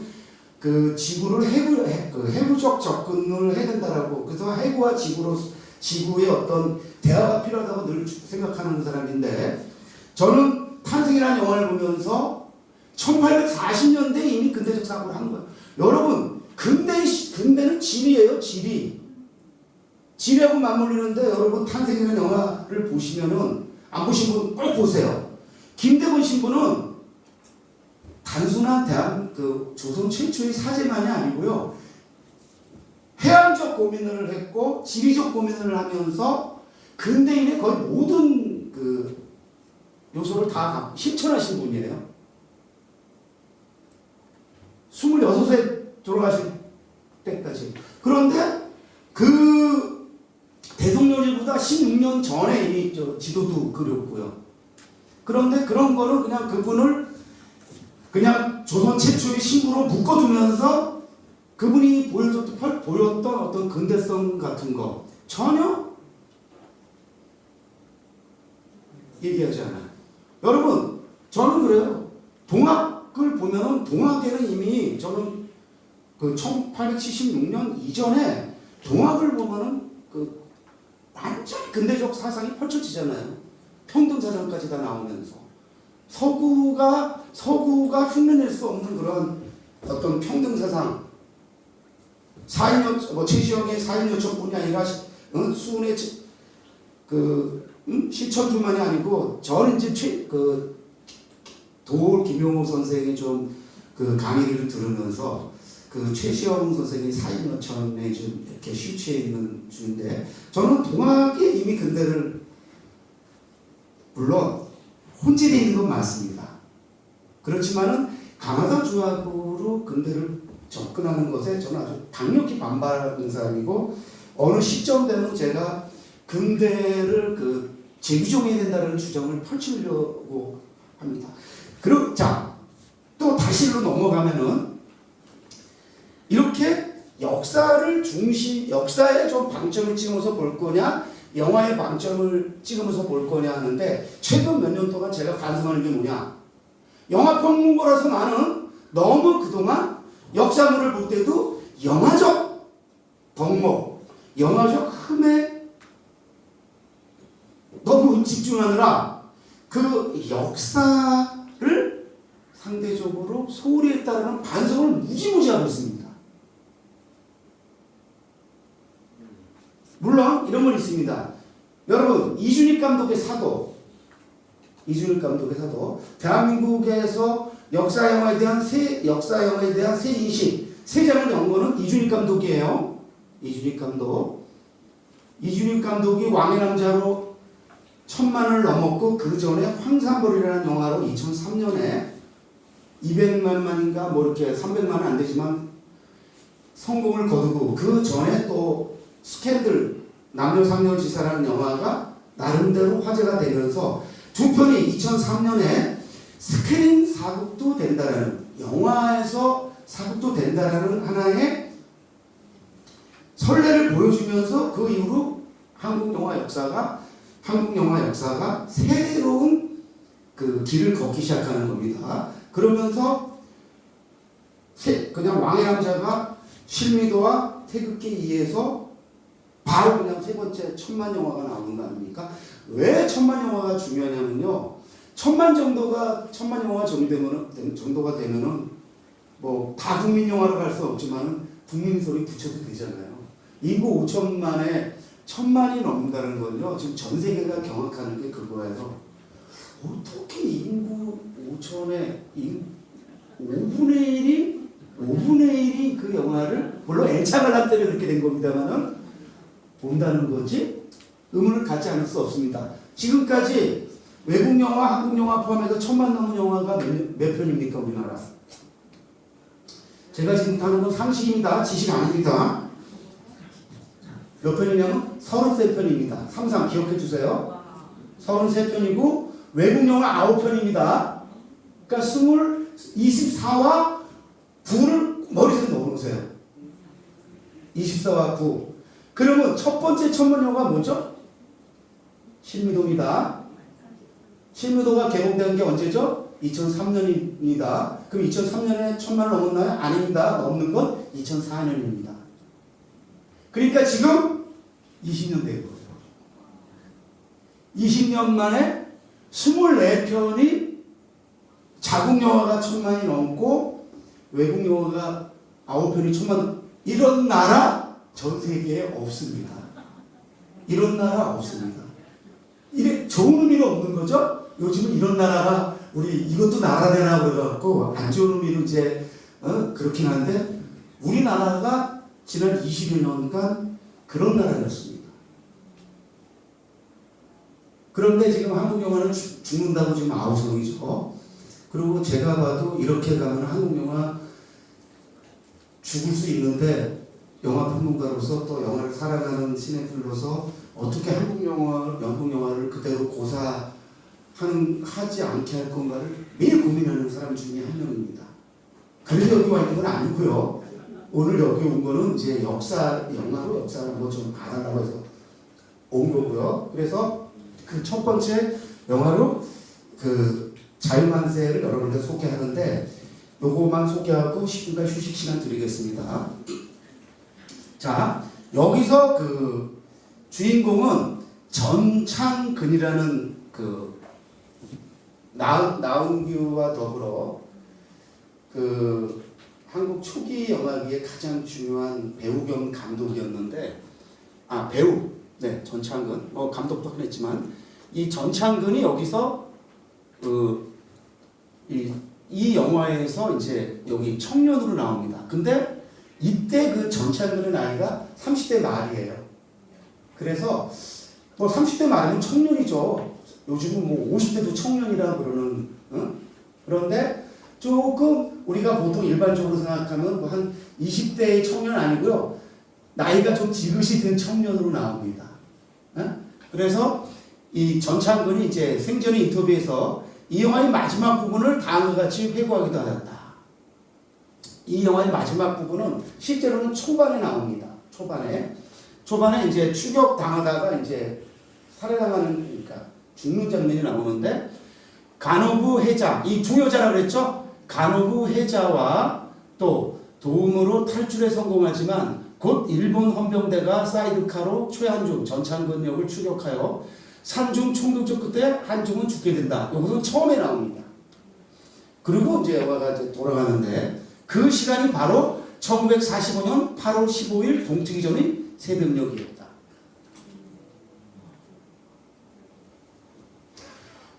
그 지구를 해구적 접근을 해야 된다라고, 그래서 해구와 지구의 어떤 대화가 필요하다고 늘 생각하는 사람인데, 저는 탄생이라는 영화를 보면서 1840년대에 이미 근대적 사고를 한 거예요. 여러분, 근대는 지리예요, 지리. 지리하고 맞물리는데, 여러분 탄생이라는 영화를 보시면은, 안 보신 분 꼭 보세요. 김대건 신부는 단순한 조선 최초의 사제만이 아니고요, 해양적 고민을 했고 지리적 고민을 하면서 근대인의 거의 모든 그 요소를 다 실천하신 분이에요. 26세 돌아가실 때까지. 그런데 그 대동령제보다 16년 전에 이미 지도도 그렸고요. 그런데 그런 거를 그냥 그분을 그냥 조선 최초의 신부로 묶어두면서 그분이 보였던 어떤 근대성 같은 거 전혀 얘기하지 않아요. 여러분, 저는 그래요. 동학을 보면은, 동학에는 이미 저는 그 1876년 이전에 동학을 보면은 그 완전히 근대적 사상이 펼쳐지잖아요. 평등 사상까지 다 나오면서 서구가 흉내낼 수 없는 그런 어떤 평등 사상, 최시영의 4인 요청뿐이 아니라 수은의 실천뿐만이 아니고, 저는 이제 도올 김용호 선생의 좀 그 강의를 들으면서 그 최시영 선생의 4인 요청에 좀 이렇게 심취해 있는 중인데, 저는 동학이 이미 근대를, 물론 혼질이 있는 건 맞습니다. 그렇지만은 가나다 조약으로 근대를 접근하는 것에 저는 아주 강력히 반발하는 사람이고, 어느 시점 되면 제가 근대를 재규정해야 된다는 주장을 펼치려고 합니다. 그리고 또 다시로 넘어가면은 이렇게 역사에 좀 방점을 찍으면서 볼 거냐, 영화에 방점을 찍으면서 볼 거냐 하는데, 최근 몇 년 동안 제가 반성하는 게 뭐냐, 영화 평론가라서 나는 너무 그동안 역사물을 볼 때도 영화적 덕목, 영화적 흠에 너무 집중하느라 그 역사를 상대적으로 소홀히 했다는 반성을 무지무지 하고 있습니다. 물론 이런 건 있습니다. 여러분, 이준익 감독의 사도, 대한민국에서 역사 영화에 대한 새 인식, 새 장을 연 거는 이준익 감독이에요. 이준익 감독이 왕의 남자로 1000만을 넘었고, 그 전에 황산벌이라는 영화로 2003년에 200만인가 이렇게 300만은 안 되지만 성공을 거두고, 그 전에 또 스캔들, 남녀상녀지사라는 영화가 나름대로 화제가 되면서 두 편이 2003년에 스크린 사극도 된다라는, 영화에서 사극도 된다라는 하나의 선례를 보여주면서, 그 이후로 한국 영화 역사가 새로운 그 길을 걷기 시작하는 겁니다. 그러면서 그냥 왕의 남자가 실미도와 태극기 2에서 바로 그냥 세 번째 1000만 영화가 나오는 거 아닙니까? 왜 1000만 영화가 중요하냐면요, 1000만 영화 정도가 되면은 뭐 다 국민 영화로 갈 수 없지만 국민 소리 붙여도 되잖아요. 인구 5천만에 1000만이 넘는다는 건요, 지금 전 세계가 경악하는 게 그거예요. 어떻게 인구 5천에 5분의 1이 그 영화를, 물론 애착을 한 때문에 그렇게 된 겁니다만은, 본다는 거지? 의문을 갖지 않을 수 없습니다. 지금까지 외국 영화, 한국 영화 포함해서 1000만 넘은 영화가 몇 편입니까, 우리나라? 제가 지금 하는 건 상식입니다. 지식 아닙니다. 몇 편이냐면 33편입니다. 항상 기억해 주세요. 33편이고 외국 영화 9편입니다. 그러니까 24와 9를 머릿속에 넣어놓으세요. 24와 9. 그러면 첫 번째 천만 영화가 뭐죠? 신미도입니다. 신미도가 개봉된 게 언제죠? 2003년입니다. 그럼 2003년에 천만을 넘었나요? 아닙니다. 넘는 건 2004년입니다. 그러니까 지금 20년 된 거죠. 20년 만에 24편이 자국 영화가 천만이 넘고 외국 영화가 9편이 천만, 이런 나라 전 세계에 없습니다. 이런 나라 없습니다. 이게 좋은 의미는 없는 거죠? 요즘은 이런 나라가 우리 이것도 나라 되나 그래갖고 안 좋은 의미로 이제 그렇긴 한데 우리나라가 지난 20여 년간 그런 나라였습니다. 그런데 지금 한국 영화는 죽는다고 지금 아우성이죠. 그리고 제가 봐도 이렇게 가면 한국 영화 죽을 수 있는데 영화 평론가로서 또 영화를 사랑하는 시네필로서 어떻게 한국 영화, 영국 영화를 그대로 하지 않게 할 건가를 매일 고민하는 사람 중에 한 명입니다. 그래서 여기 와 있는 건 아니고요. 오늘 여기 온 거는 이제 영화로 역사를 한번 좀 봐달라고 해서 온 거고요. 그래서 그 첫 번째 영화로 그 자유만세를 여러분들 소개하는데 요거만 소개하고 10분간 휴식 시간 드리겠습니다. 자, 여기서 그 주인공은 전창근이라는 그 나은규와 더불어 그 한국 초기 영화계의 가장 중요한 배우 겸 감독이었는데, 배우, 네, 전창근, 감독도 하긴 했지만 이 전창근이 여기서 이 영화에서 이제 여기 청년으로 나옵니다. 근데 이때 그 전창근의 나이가 30대 말이에요. 그래서 뭐 30대 말이면 청년이죠. 요즘은 뭐 50대도 청년이라 그러는, 그런데 조금 우리가 보통 일반적으로 생각하면 뭐 한 20대의 청년 아니고요. 나이가 좀 지긋이 든 청년으로 나옵니다. 그래서 이 전창근이 이제 생전의 인터뷰에서 이 영화의 마지막 부분을 다음과 같이 회고하기도 하였다. 이 영화의 마지막 부분은 실제로는 초반에 나옵니다. 초반에 이제 추격 당하다가 이제 살해당하는, 그러니까 죽는 장면이 나오는데 간호부 해자, 이 두 여자라고 그랬죠? 간호부 해자와 또 도움으로 탈출에 성공하지만 곧 일본 헌병대가 사이드카로 최한중, 전창근 역을 추격하여 산중 총격전 끝에 한중은 죽게 된다. 이것은 처음에 나옵니다. 그리고 이제 영화가 이제 돌아가는데 그 시간이 바로 1945년 8월 15일 동트기 전인 새벽녘이었다.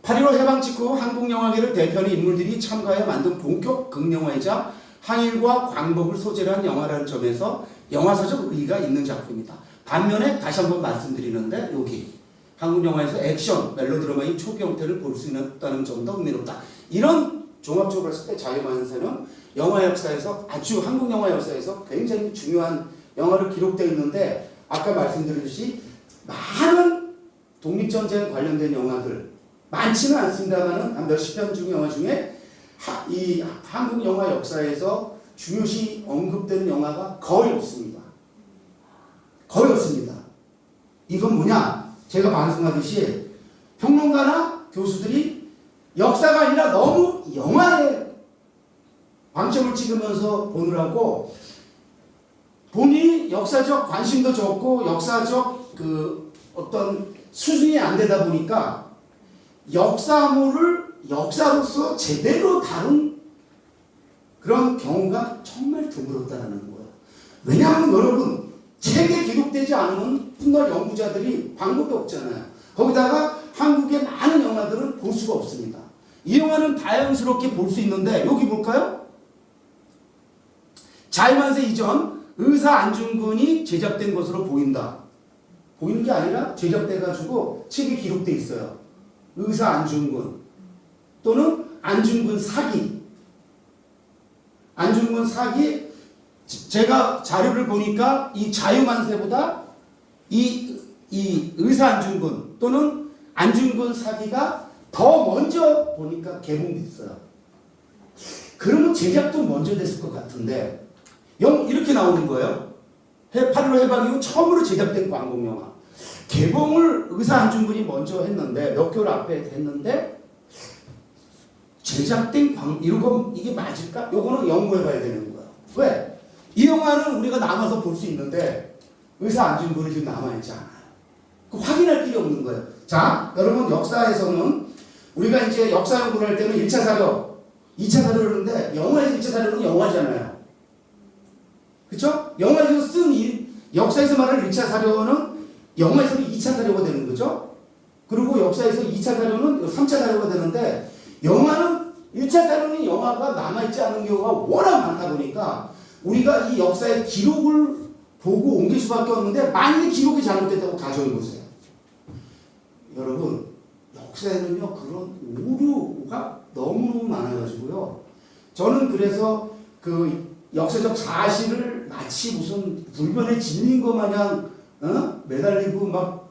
8.15 해방 직후 한국 영화계를 대표하는 인물들이 참가해 만든 본격 극영화이자 항일과 광복을 소재로 한 영화라는 점에서 영화사적 의의가 있는 작품이다. 반면에 다시 한번 말씀드리는데 여기 한국 영화에서 액션, 멜로드라마의 초기 형태를 볼 수 있다는 점도 흥미롭다. 이런 종합적으로 봤을 때 자유만세는 영화 역사에서 한국 영화 역사에서 굉장히 중요한 영화로 기록되어 있는데 아까 말씀드렸듯이 많은 독립전쟁 관련된 영화들 많지는 않습니다만은 한 몇십 편 중의 영화 중에 이 한국 영화 역사에서 중요시 언급되는 영화가 거의 없습니다. 거의 없습니다. 이건 뭐냐? 제가 말씀하듯이 평론가나 교수들이 역사가 아니라 너무 영화에 방점을 찍으면서 보느라고 본인이 역사적 관심도 적고 역사적 그 어떤 수준이 안 되다 보니까 역사물을 역사로서 제대로 다룬 그런 경우가 정말 드물었다는 거예요. 왜냐하면 여러분 책에 기록되지 않으면 훗날 연구자들이 방법이 없잖아요. 거기다가 한국의 많은 영화들은 볼 수가 없습니다. 이 영화는 다양스럽게 볼 수 있는데 여기 볼까요? 자유만세 이전 의사 안중근이 제작된 것으로 보인다. 보이는 게 아니라 제작돼가지고 책에 기록돼 있어요. 의사 안중근 또는 안중근 사기. 안중근 사기, 제가 자료를 보니까 이 자유만세보다 이 의사 안중근 또는 안중근 사기가 더 먼저 보니까 개봉됐어요. 그러면 제작도 먼저 됐을 것 같은데 이렇게 나오는 거예요. 8.15 해방 이후 처음으로 제작된 광복영화. 개봉을 의사 안중근이 먼저 했는데 몇 개월 앞에 했는데 제작된 이게 맞을까? 요거는 연구해봐야 되는 거야. 왜? 이 영화는 우리가 남아서 볼 수 있는데 의사 안중근이 지금 남아있지 않아요. 확인할 필요 없는 거예요. 자, 여러분 역사에서는 우리가 이제 역사 연구를 할 때는 1차 사료, 2차 사료를 하는데 영화에서 1차 사료는 영화잖아요. 그쵸? 영화에서 역사에서 말하는 1차 사료는 영화에서 2차 사료가 되는 거죠. 그리고 역사에서 2차 사료는 3차 사료가 되는데 영화는 1차 사료는 영화가 남아있지 않은 경우가 워낙 많다 보니까 우리가 이 역사의 기록을 보고 옮길 수밖에 없는데 만약에 기록이 잘못됐다고 가정해보세요. 여러분 역사에는요 그런 오류가 너무너무 많아가지고요. 저는 그래서 그 역사적 사실을 마치 무슨 불변의 진리인 것 마냥 매달리고 막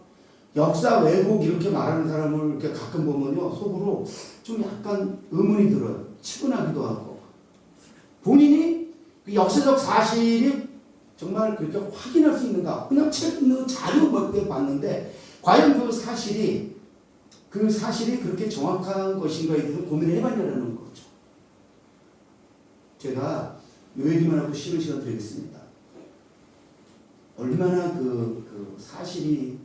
역사 왜곡 이렇게 말하는 사람을 이렇게 가끔 보면요 속으로 좀 약간 의문이 들어요. 치근하기도 하고 본인이 그 역사적 사실이 정말 그렇게 확인할 수 있는가? 그냥 책 있는 자료 몇 개 봤는데 과연 그 사실이 그렇게 정확한 것인가에 대해서 고민을 해봤냐는 거죠. 제가 요 얘기만 하고 쉬는 시간 드리겠습니다. 얼마나 그 사실이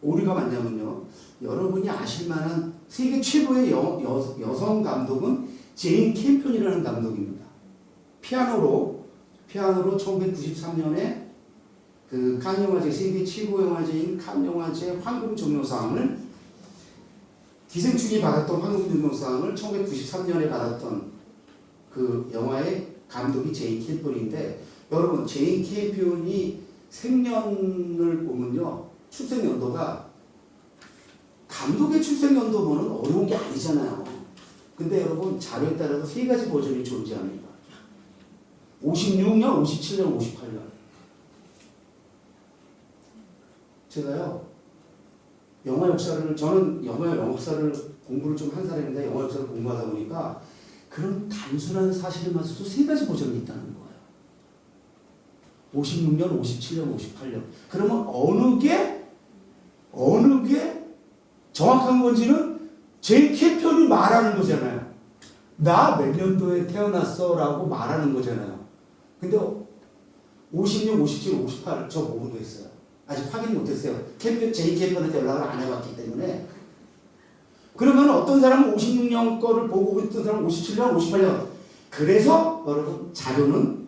오류가 많냐면요. 여러분이 아실 만한 세계 최고의 여성 감독은 제인 캠피언이라는 감독입니다. 피아노로 1993년에 그 칸 영화제 세계 최고 영화제인 칸 영화제 황금 종려상을 기생충이 받았던 황금 종려상을 1993년에 받았던 그 영화의 감독이 제인 캠피언인데 여러분 제인 캠피언이 생년을 보면요 출생 연도가 감독의 출생 연도 보는 어려운 게 아니잖아요. 근데 여러분 자료에 따라서 세 가지 버전이 존재합니다. 56년, 57년, 58년. 제가요 저는 영화 역사를 공부를 좀 한 사람인데 영화 역사를 공부하다 보니까 그런 단순한 사실만서도 세 가지 버전이 있다는 거예요. 56년, 57년, 58년. 그러면 어느 게 정확한 건지는 제 캠편이 말하는 거잖아요. 나 몇 년도에 태어났어 라고 말하는 거잖아요. 근데 56, 57, 58 저 모르겠어요. 아직 확인 못했어요. 제 캠편한테 연락을 안 해봤기 때문에. 그러면 어떤 사람은 56년 거를 보고 어떤 사람은 57년, 58년. 그래서 여러분 자료는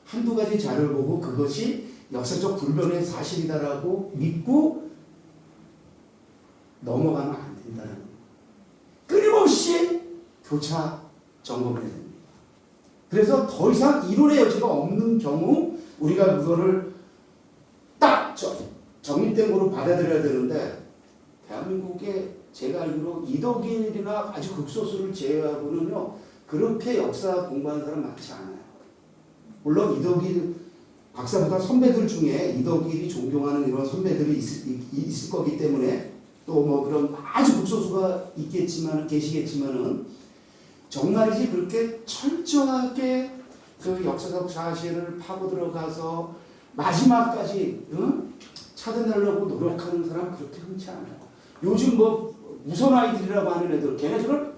한두 가지 자료를 보고 그것이 역사적 불변의 사실이다라고 믿고 넘어가면 안 된다는 거예요. 끊임없이 교차 점검을 해야 됩니다. 그래서 더 이상 이론의 여지가 없는 경우 우리가 그거를 딱 정립된 거로 받아들여야 되는데 대한민국에 제가 알기로 이덕일이나 아주 극소수를 제외하고는요 그렇게 역사 공부하는 사람 많지 않아요. 물론 이덕일 박사보다 선배들 중에 이덕일이 존경하는 이런 선배들이 있을 거기 때문에 또 뭐 그런 아주 극소수가 계시겠지만은 정말이지 그렇게 철저하게 그 역사적 사실을 파고 들어가서 마지막까지 찾아내려고 노력하는 사람 그렇게 흔치 않아요. 요즘 뭐 무선 아이들이라고 하는 애들 걔네들은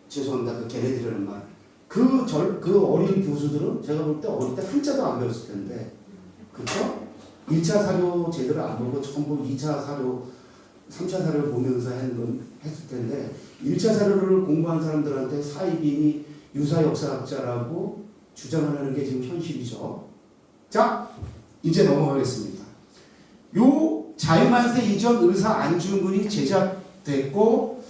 죄송합니다. 그 걔네들이라는 말. 그 어린 교수들은 제가 볼 때 어릴 때 한자도 안 배웠을 텐데 그쵸? 1차 사료 제대로 안 보고 전부 2차 사료 3차 사료를 보면서 했을 텐데 1차 사료를 공부한 사람들한테 사이비니 유사 역사학자라고 주장하는 게 지금 현실이죠. 자, 이제 넘어가겠습니다. 요 자유만세 이전 의사 안중근이 제작됐고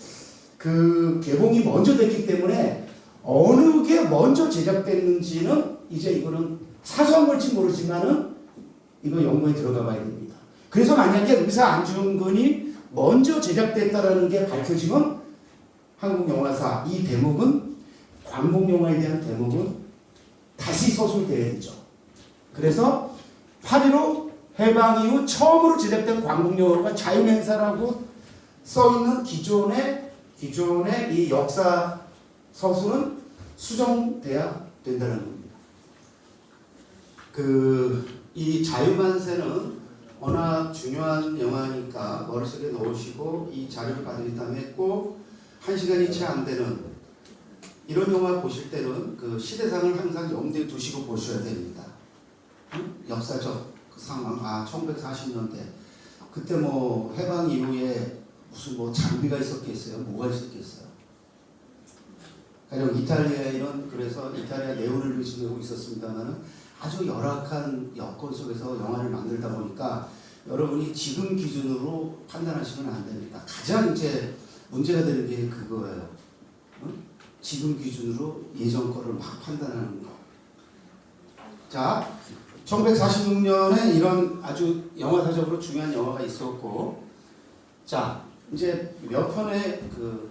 그 개봉이 먼저 됐기 때문에 어느 게 먼저 제작됐는지는 이제 이거는 사소한 걸지 모르지만은 이거 연구에 들어가 봐야 됩니다. 그래서 만약에 의사 안중근이 먼저 제작됐다라는 게 밝혀지면 한국 영화사 이 대목은 광복영화에 대한 대목은 다시 서술돼야 되죠. 그래서 8.15 해방 이후 처음으로 제작된 광복영화가 자유맹사라고 써있는 기존의 이 역사 서술은 수정돼야 된다는 겁니다. 이 자유만세는 워낙 중요한 영화니까 머릿속에 넣으시고 이 자료를 받은 다음에 꼭 1시간이 채 안 되는 이런 영화 보실 때는 그 시대상을 항상 염두에 두시고 보셔야 됩니다. 역사적 그 상황, 1940년대 그때 뭐 해방 이후에 무슨 뭐 장비가 있었겠어요? 뭐가 있었겠어요? 가령 이탈리아에 그래서 이탈리아 네오를 의지하고 있었습니다만은 아주 열악한 여건 속에서 영화를 만들다 보니까 여러분이 지금 기준으로 판단하시면 안 됩니다. 가장 이제 문제가 되는 게 그거예요. 지금 기준으로 예전 거를 막 판단하는 거. 자, 1946년에 이런 아주 영화사적으로 중요한 영화가 있었고, 자, 이제 몇 편의 그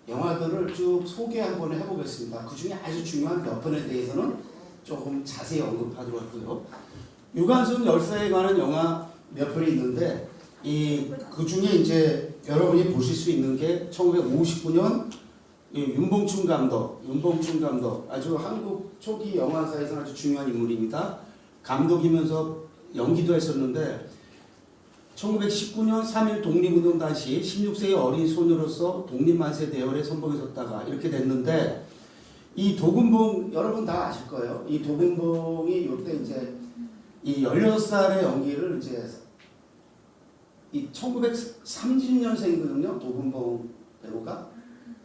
영화들을 쭉 소개 한번 해보겠습니다. 그 중에 아주 중요한 몇 편에 대해서는 조금 자세히 언급하도록 하고요. 유관순 열사에 관한 영화 몇 편이 있는데 그 중에 이제 여러분이 보실 수 있는 게 1959년 윤봉춘 감독 아주 한국 초기 영화사에서 아주 중요한 인물입니다. 감독이면서 연기도 했었는데 1919년 3.1 독립운동 당시 16세의 어린 소녀로서 독립만세 대열에 선봉에 섰다가 이렇게 됐는데 이 도금봉 여러분 다 아실 거예요. 이 도금봉이 요때 이제 이 16살의 연기를 이제 이 1930년생이거든요. 도금봉 배우가.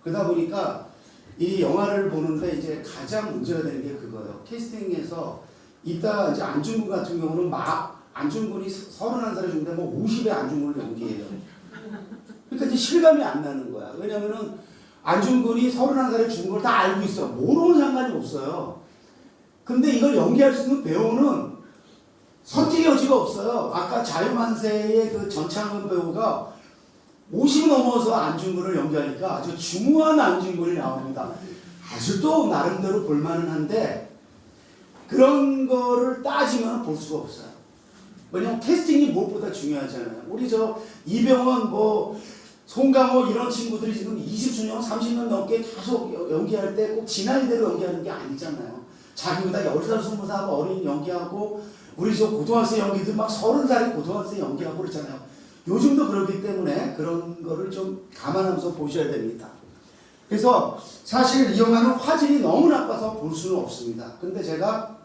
그러다 보니까 이 영화를 보는데 이제 가장 문제가 되는 게 그거예요. 캐스팅에서 이따 이제 안중근 같은 경우는 안중근이 31살에 죽는데 뭐 50의 안중근을 연기해요. 그러니까 이제 실감이 안 나는 거야. 왜냐면은 안중근이 31살에 죽은 걸 다 알고 있어. 모르는 상관이 없어요. 근데 이걸 연기할 수 있는 배우는 선택의 여지가 없어요. 아까 자유만세의 그 전창근 배우가 50 넘어서 안중근을 연기하니까 아주 중후한 안중근이 나옵니다. 아주 또 나름대로 볼만은 한데 그런 거를 따지면 볼 수가 없어요. 왜냐면 캐스팅이 무엇보다 중요하잖아요. 우리 저 이병헌 송강호 이런 친구들이 지금 20수년 30년 넘게 계속 연기할 때 꼭 지난이대로 연기하는 게 아니잖아요. 자기보다 10살 20살 어린 연기하고 우리 저 고등학생 연기들 막 30살의 고등학생 연기하고 그러잖아요. 요즘도 그렇기 때문에 그런 거를 좀 감안하면서 보셔야 됩니다. 그래서 사실 이 영화는 화질이 너무 나빠서 볼 수는 없습니다. 근데 제가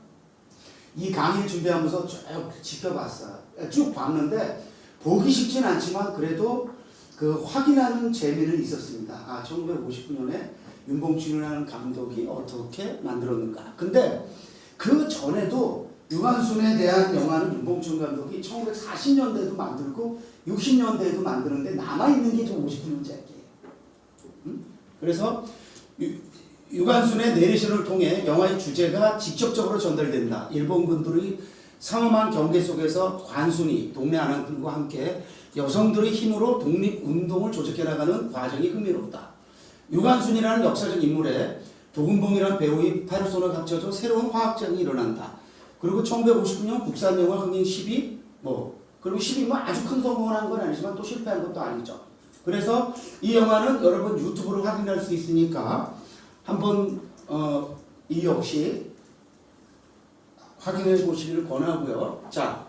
이 강의를 준비하면서 쭉 지켜봤어요. 쭉 봤는데 보기 쉽진 않지만 그래도 그 확인하는 재미는 있었습니다. 1959년에 윤봉춘이라는 감독이 어떻게 만들었는가. 근데 그 전에도 유관순에 대한 영화는 윤봉춘 감독이 1940년대에도 만들고 60년대에도 만드는데 남아있는 게 좀 59년작이에요. 그래서 유관순의 내레이션을 통해 영화의 주제가 직접적으로 전달된다. 일본군들의 상엄한 경계 속에서 관순이 동네 아나들과 함께 여성들의 힘으로 독립운동을 조직해 나가는 과정이 흥미롭다. 유관순이라는 역사적 인물에 도금봉이라는 배우의 페르소나가 합쳐져 새로운 화학장이 일어난다. 그리고 1959년 국산영화 흥행 10위 그리고 10위 아주 큰 성공을 한 건 아니지만 또 실패한 것도 아니죠. 그래서 이 영화는 여러분 유튜브로 확인할 수 있으니까 한번 이 역시 확인해 보시기를 권하고요. 자,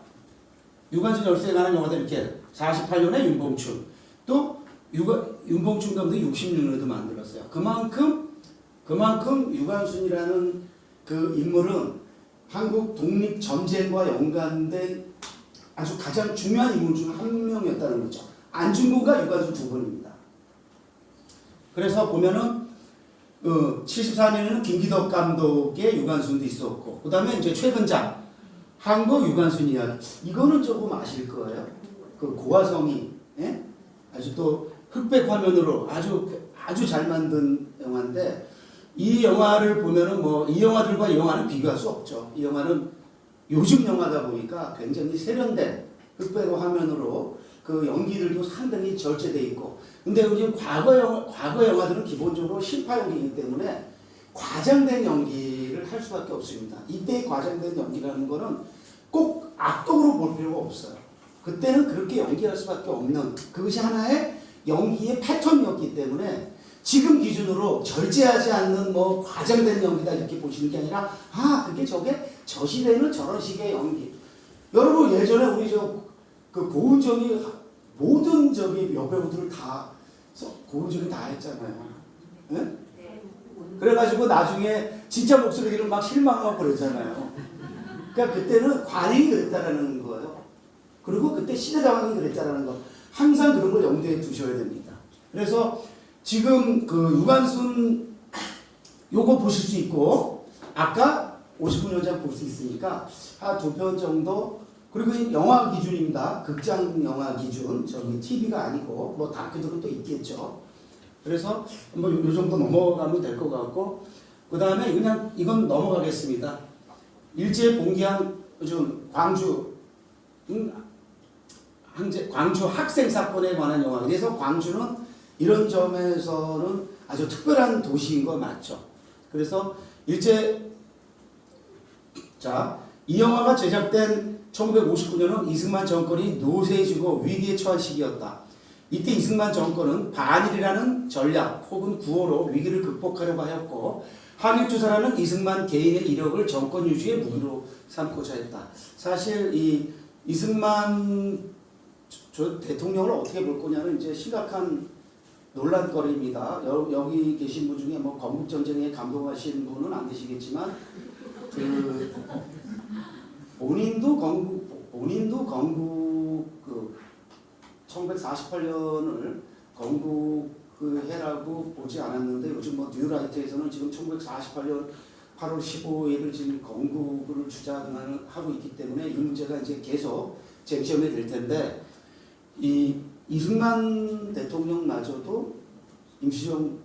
유관순 열사에 관한 영화들 이렇게 48년에 윤봉춘 또 윤봉춘 감독이 66년에도 만들었어요. 그만큼 유관순이라는 그 인물은 한국 독립 전쟁과 연관된 아주 가장 중요한 인물 중 한 명이었다는 거죠. 안중근과 유관순 두 분입니다. 그래서 보면은 74년에는 김기덕 감독의 유관순도 있었고, 그 다음에 이제 최근작 한국 유관순 이야기. 이거는 조금 아실 거예요. 그 고화성이 아주 또 흑백 화면으로 아주 잘 만든 영화인데 이 영화를 보면은 이 영화들과 이 영화는 비교할 수 없죠. 이 영화는 요즘 영화다 보니까 굉장히 세련된 흑백 화면으로 그 연기들도 상당히 절제돼 있고. 근데 우리 과거 영화들은 기본적으로 실파 연기이기 때문에 과장된 연기를 할 수밖에 없습니다. 이때의 과장된 연기라는 거는 꼭 악독으로 볼 필요가 없어요. 그때는 그렇게 연기할 수밖에 없는 그것이 하나의 연기의 패턴이었기 때문에 지금 기준으로 절제하지 않는 뭐 과장된 연기다 이렇게 보시는 게 아니라 그게 저게 저 시대는 저런 식의 연기. 여러분 예전에 우리 그 고은정이 모든 저기 여배우들을 다 고은정이 다 했잖아요. 네? 그래가지고 나중에 진짜 목소리를 막 실망하고 그랬잖아요. 그러니까 그때는 관행이 그랬다라는 거예요. 그리고 그때 시대 상황이 그랬다라는 거. 항상 그런 걸 염두에 두셔야 됩니다. 그래서 지금 그 유관순 요거 보실 수 있고 아까 59년장 볼 수 있으니까 한 2편 정도. 그리고 영화 기준입니다. 극장 영화 기준. 저기 TV가 아니고 뭐 다큐들은 또 있겠죠. 그래서 뭐 요 정도 넘어가면 될 것 같고 그 다음에 그냥 이건 넘어가겠습니다. 일제 봉기한 요즘 광주 광주 학생 사건에 관한 영화. 그래서 광주는 이런 점에서는 아주 특별한 도시인 거 맞죠. 그래서 이 영화가 제작된 1959년은 이승만 정권이 노쇠해지고 위기에 처한 시기였다. 이때 이승만 정권은 반일이라는 전략 혹은 구호로 위기를 극복하려고 하였고 한일투사라는 이승만 개인의 이력을 정권 유지의 무기로 삼고자 했다. 사실 이 이승만 대통령을 어떻게 볼 거냐는 이제 심각한 논란거리입니다. 여기 계신 분 중에 뭐 건국전쟁에 감동하신 분은 안 계시겠지만 본인도 건국 그 1948년을 건국 그 해라고 보지 않았는데 요즘 뭐 뉴라이트에서는 지금 1948년 8월 15일을 지금 건국을 주장하고 있기 때문에 이 문제가 이제 계속 쟁점이 될 텐데 이 이승만 대통령마저도 임시정부를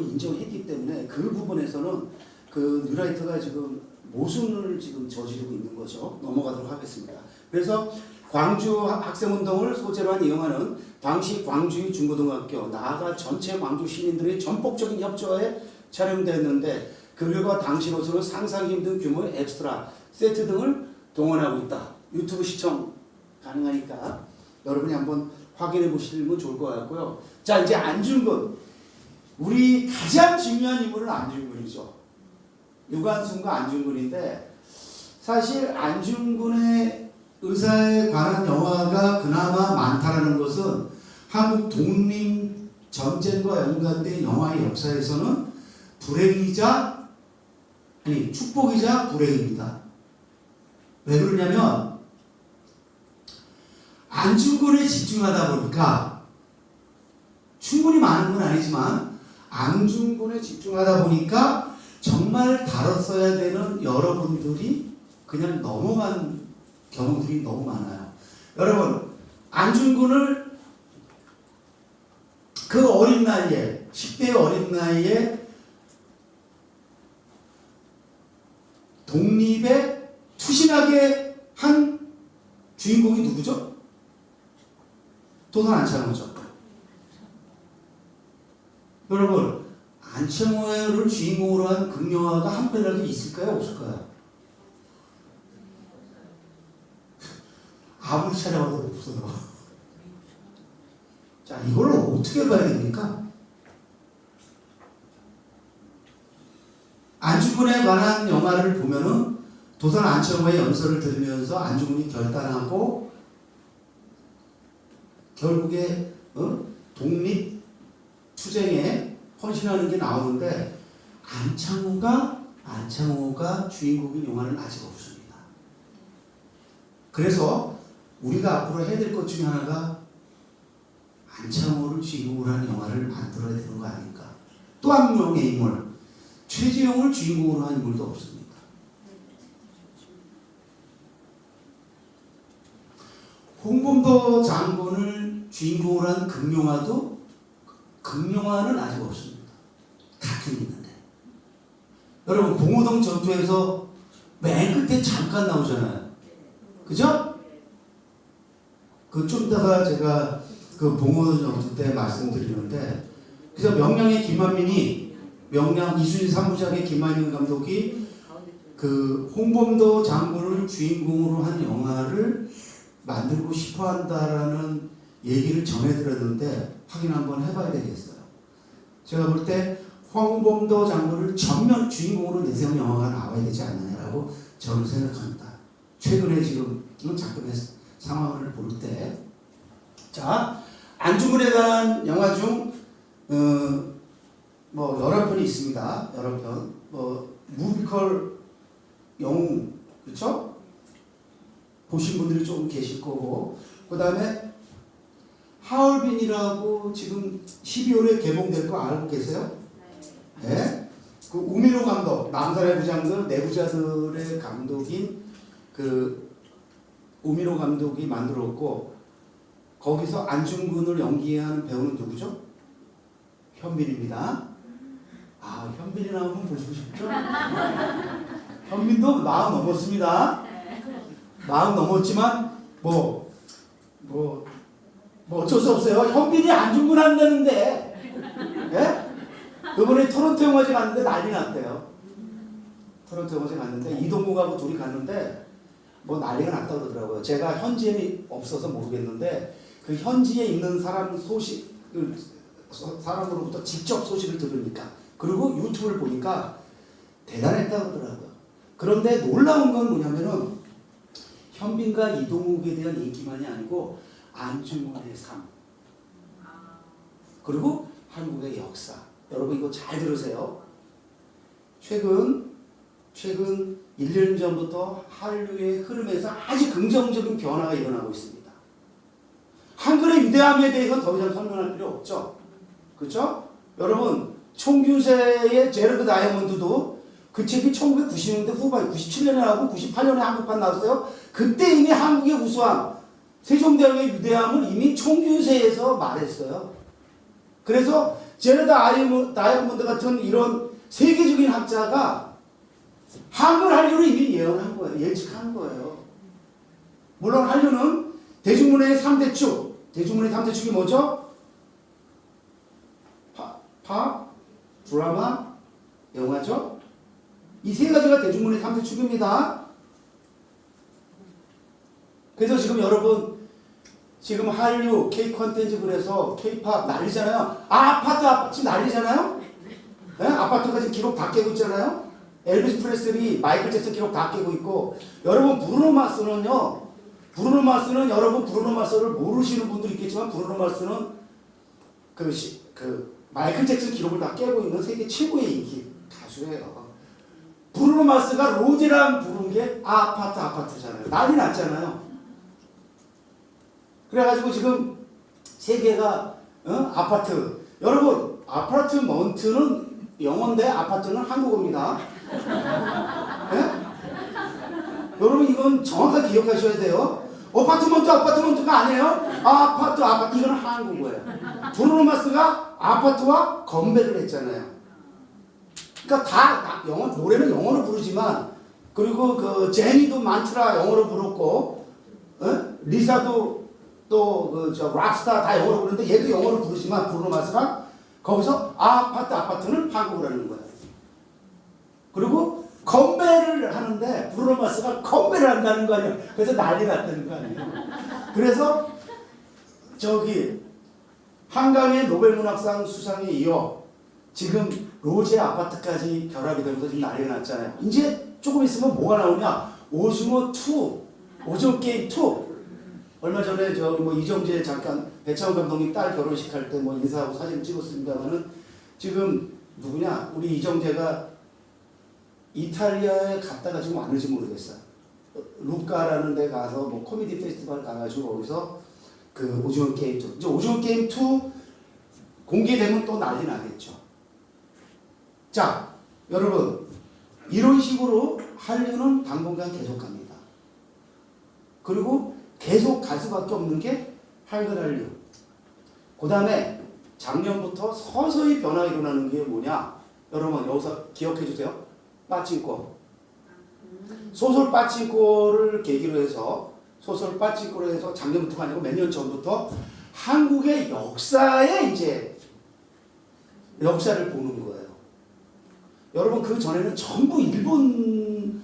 인정했기 때문에 그 부분에서는 그 뉴라이트가 지금 모순을 지금 저지르고 있는 거죠. 넘어가도록 하겠습니다. 그래서 광주 학생운동을 소재로 한 이 영화는 당시 광주의 중고등학교 나아가 전체 광주 시민들의 전폭적인 협조에 촬영됐는데 그 결과 당시로서는 상상이 힘든 규모의 엑스트라 세트 등을 동원하고 있다. 유튜브 시청 가능하니까 여러분이 한번 확인해 보시면 좋을 것 같고요. 자 이제 안중근 우리 가장 중요한 인물은 안중근이죠. 유관순과 안중근인데 사실 안중근의 의사에 관한 영화가 그나마 많다라는 것은 한국 독립전쟁과 연관된 영화의 역사에서는 축복이자 불행입니다. 왜 그러냐면 안중근에 집중하다 보니까 충분히 많은 건 아니지만 안중근에 집중하다 보니까 정말 다뤘어야 되는 여러분들이 그냥 넘어간 경우들이 너무 많아요. 여러분 안중근을 그 어린 나이에 10대의 어린 나이에 독립에 투신하게 한 주인공이 누구죠? 도산 안창호죠. 여러분 안창호를 주인공으로 한 극영화가 한 편이라도 있을까요? 없을까요? 아무리 찾아봐도 없어요. 자, 이걸 어떻게 봐야 됩니까? 안중근에 관한 영화를 보면은 도산 안창호의 연설을 들으면서 안중근이 결단하고 결국에 독립 투쟁에 헌신하는 게 나오는데 안창호가 주인공인 영화는 아직 없습니다. 그래서 우리가 앞으로 해야 될 것 중에 하나가 안창호를 주인공으로 하는 영화를 만들어야 되는 거 아닌가. 또 한 명의 인물 최재형을 주인공으로 한 인물도 없습니다. 홍범도 장군을 주인공으로 한 극영화는 아직 없습니다. 다큐 있는데 여러분 봉오동 전투에서 맨 끝에 잠깐 나오잖아요. 그죠? 그 좀 이따가 제가 그 봉오동 전투 때 말씀드리는데 그래서 명량의 김만민이 이순신 3부작의 김만민 감독이 그 홍범도 장군을 주인공으로 한 영화를 만들고 싶어 한다라는 얘기를 전해 들었는데 확인 한번 해봐야 되겠어요. 제가 볼 때 황범도 장군을 전면 주인공으로 내세운 영화가 나와야 되지 않느냐라고 저는 생각합니다. 최근에 지금 작품의 상황을 볼 때, 자, 안중근에 관한 영화 중 뭐 여러 편이 있습니다. 여러 편. 뭐 무비컬 영웅, 그렇죠? 보신 분들이 조금 계실 거고, 그 다음에 하얼빈이라고 지금 12월에 개봉될 거 알고 계세요? 네. 그 우민호 감독, 남산의 부장들, 내부자들의 감독인 그 우민호 감독이 만들었고, 거기서 안중근을 연기하는 배우는 누구죠? 현빈입니다. 아, 현빈이 나오면 보시고 싶죠? 현빈도 40 넘었습니다. 40 넘었지만 뭐 어쩔 수 없어요. 현빈이 안중근 한다는데, 예? 이번에 토론토 영화제 갔는데 난리 났대요. 토론토 영화제 갔는데 이동국하고 둘이 갔는데 뭐 난리가 났다 그러더라고요. 제가 현지에 없어서 모르겠는데 그 현지에 있는 사람 사람으로부터 직접 소식을 들으니까, 그리고 유튜브를 보니까 대단했다고 그러더라고요. 그런데 놀라운 건 뭐냐면은 현빈과 이동욱에 대한 인기만이 아니고 안중근의 삶, 그리고 한국의 역사. 여러분 이거 잘 들으세요. 최근 1년 전부터 한류의 흐름에서 아주 긍정적인 변화가 일어나고 있습니다. 한글의 위대함에 대해서 더 이상 설명할 필요 없죠. 그렇죠? 여러분 총균세의 제러드 다이아몬드도 그 책이 1990년대 후반 97년에 나오고 98년에 한국판 나왔어요. 그때 이미 한국의 우수함, 세종대왕의 위대함을 이미 총균세에서 말했어요. 그래서 제러드 다이아몬드 같은 이런 세계적인 학자가 한글 한류를 이미 예언한 거예요. 예측한 거예요. 물론 한류는 대중문화의 3대 축, 대중문화의 3대 축이 뭐죠? 팝, 드라마, 영화죠. 이 세 가지가 대중문화의 3대 축입니다. 그래서 지금 여러분 지금 한류, K 콘텐츠 그래서 K-팝 난리잖아요. 아파트 지금 난리잖아요. 네? 아파트가 지금 기록 다 깨고 있잖아요. 엘비스 프레슬리, 마이클 잭슨 기록 다 깨고 있고, 여러분 브루노 마스는요. 여러분 브루노 마스를 모르시는 분들이 있겠지만 브루노 마스는 그 마이클 잭슨 기록을 다 깨고 있는 세계 최고의 인기 가수예요. 브루노 마스가 로제랑 부른 게 아파트잖아요. 난리 났잖아요. 그래가지고 지금 세계가 아파트. 여러분 아파트먼트는 영어인데 아파트는 한국어입니다. 네? 여러분 이건 정확하게 기억하셔야 돼요. 아파트먼트가 아니에요. 아파트 이건 한국어예요. 브루노 마스가 아파트와 건배를 했잖아요. 그러니까 다 영어, 노래는 영어로 부르지만, 그리고 그 제니도 만트라 영어로 부르고, 리사도 또 저 락스타 다 영어로 부르는데 얘도 영어로 부르지만 브루노 마스가 거기서 아파트는 한국어로 하는 거예요. 그리고 건배를 하는데 브루노 마스가 건배를 한다는 거 아니에요. 그래서 난리 났다는 거 아니에요. 그래서 저기 한강의 노벨문학상 수상에 이어 지금 로제 아파트까지 결합이 되면서 지금 난리가 났잖아요. 이제 조금 있으면 뭐가 나오냐? 오징어 게임 2. 얼마 전에 뭐 이정재 잠깐 배창호 감독님 딸 결혼식 할 때 뭐 인사하고 사진 찍었습니다만은 지금 누구냐? 우리 이정재가 이탈리아에 갔다가 지금 왔는지 모르겠어요. 루카라는 데 가서 뭐 코미디 페스티벌 가가지고 거기서 그 오징어 게임 2. 이제 오징어 게임 2 공개되면 또 난리 나겠죠. 자, 여러분 이런 식으로 한류는 당분간 계속 갑니다. 그리고 계속 갈 수밖에 없는 게 한글 한류. 그 다음에 작년부터 서서히 변화가 일어나는 게 뭐냐? 여러분 여기서 기억해 주세요. 빠찡꼬. 소설 빠찡꼬를 계기로 해서 작년부터가 아니고 몇 년 전부터 한국의 역사에 이제 역사를 보는 거예요. 여러분 그 전에는 전부 일본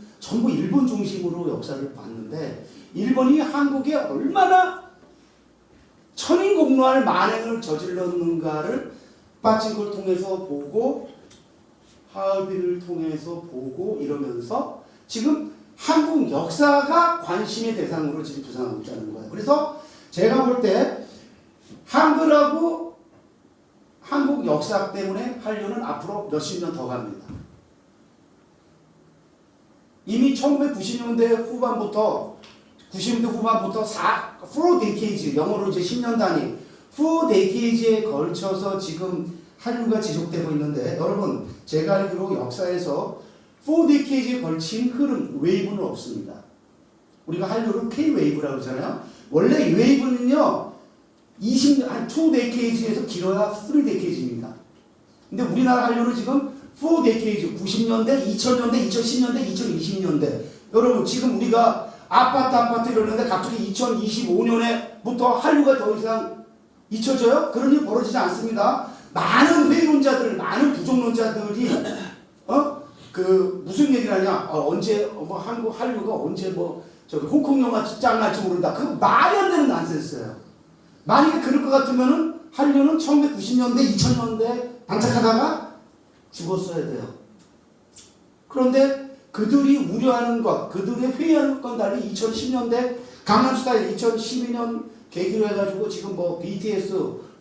중심으로 역사를 봤는데, 일본이 한국에 얼마나 천인공노할 만행을 저질렀는가를 북받친 통해서 보고 하얼빈을 통해서 보고 이러면서 지금 한국 역사가 관심의 대상으로 지금 부상하고 있다는 거예요. 그래서 제가 볼 때 한글하고 한국 역사 때문에 한류는 앞으로 몇십 년 더 갑니다. 이미 1990년대 후반부터 90년대 후반부터 4 decades, 영어로 이제 10년 단위 4 decades에 걸쳐서 지금 한류가 지속되고 있는데, 여러분 제가 알기로 역사에서 4 decades에 걸친 흐름, 웨이브는 없습니다. 우리가 한류를 K-웨이브라고 그러잖아요. 원래 이 웨이브는요 2 decades에서 길어야 3 decades입니다. 근데 우리나라 한류는 지금 4 decades, 90년대, 2000년대, 2010년대, 2020년대. 여러분 지금 우리가 아파트 이러는데 갑자기 2025년에부터 한류가 더 이상 잊혀져요? 그런 일 벌어지지 않습니다. 많은 회의론자들, 많은 부정론자들이 그 무슨 얘기를 하냐? 언제 뭐 한국 한류가 언제 뭐 저기 홍콩 영화 짱 날지 모른다. 그 말이 안 되는 난센스예요. 만약에 그럴 것 같으면은 한류는 1990년대, 2000년대 반짝하다가 죽었어야 돼요. 그런데 그들이 우려하는 것, 그들이 회의하는 건 달리 2010년대 강남스타일 2012년 계기로 해가지고 지금 뭐 BTS,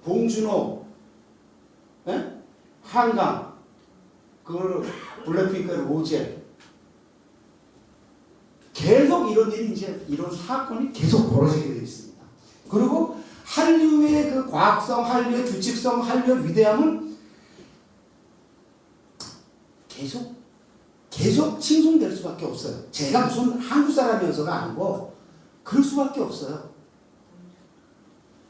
봉준호, 예? 한강, 그걸 블랙핑크의 로제, 계속 이런 일이 이제 이런 사건이 계속 벌어지게 되어 있습니다. 그리고 한류의 그 과학성, 한류의 규칙성, 한류의 위대함은 계속 칭송될 수밖에 없어요. 제가 무슨 한국 사람이어서가 아니고 그럴 수밖에 없어요.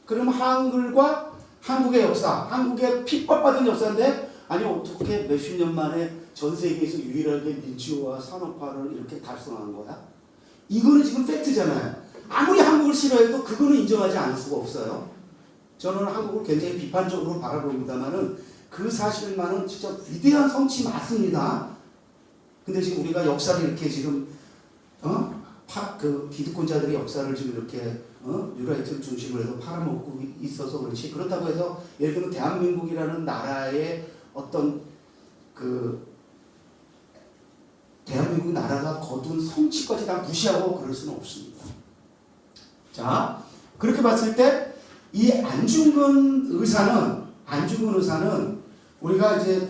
그럼 한글과 한국의 역사, 한국의 핍박받은 역사인데, 아니 어떻게 몇십 년 만에 전 세계에서 유일하게 민주화, 산업화를 이렇게 달성한 거야? 이거는 지금 팩트잖아요. 아무리 한국을 싫어해도 그거는 인정하지 않을 수가 없어요. 저는 한국을 굉장히 비판적으로 바라봅니다만은 그 사실만은 진짜 위대한 성취 맞습니다. 근데 지금 우리가 역사를 이렇게 지금 그 기득권자들이 역사를 지금 이렇게 뉴라이트를 중심으로 해서 팔아먹고 있어서 그렇지. 그렇다고 해서 예를 들면 대한민국이라는 나라의 어떤 그 대한민국 나라가 거둔 성취까지 다 무시하고 그럴 수는 없습니다. 자, 그렇게 봤을 때 이 안중근 의사는 우리가 이제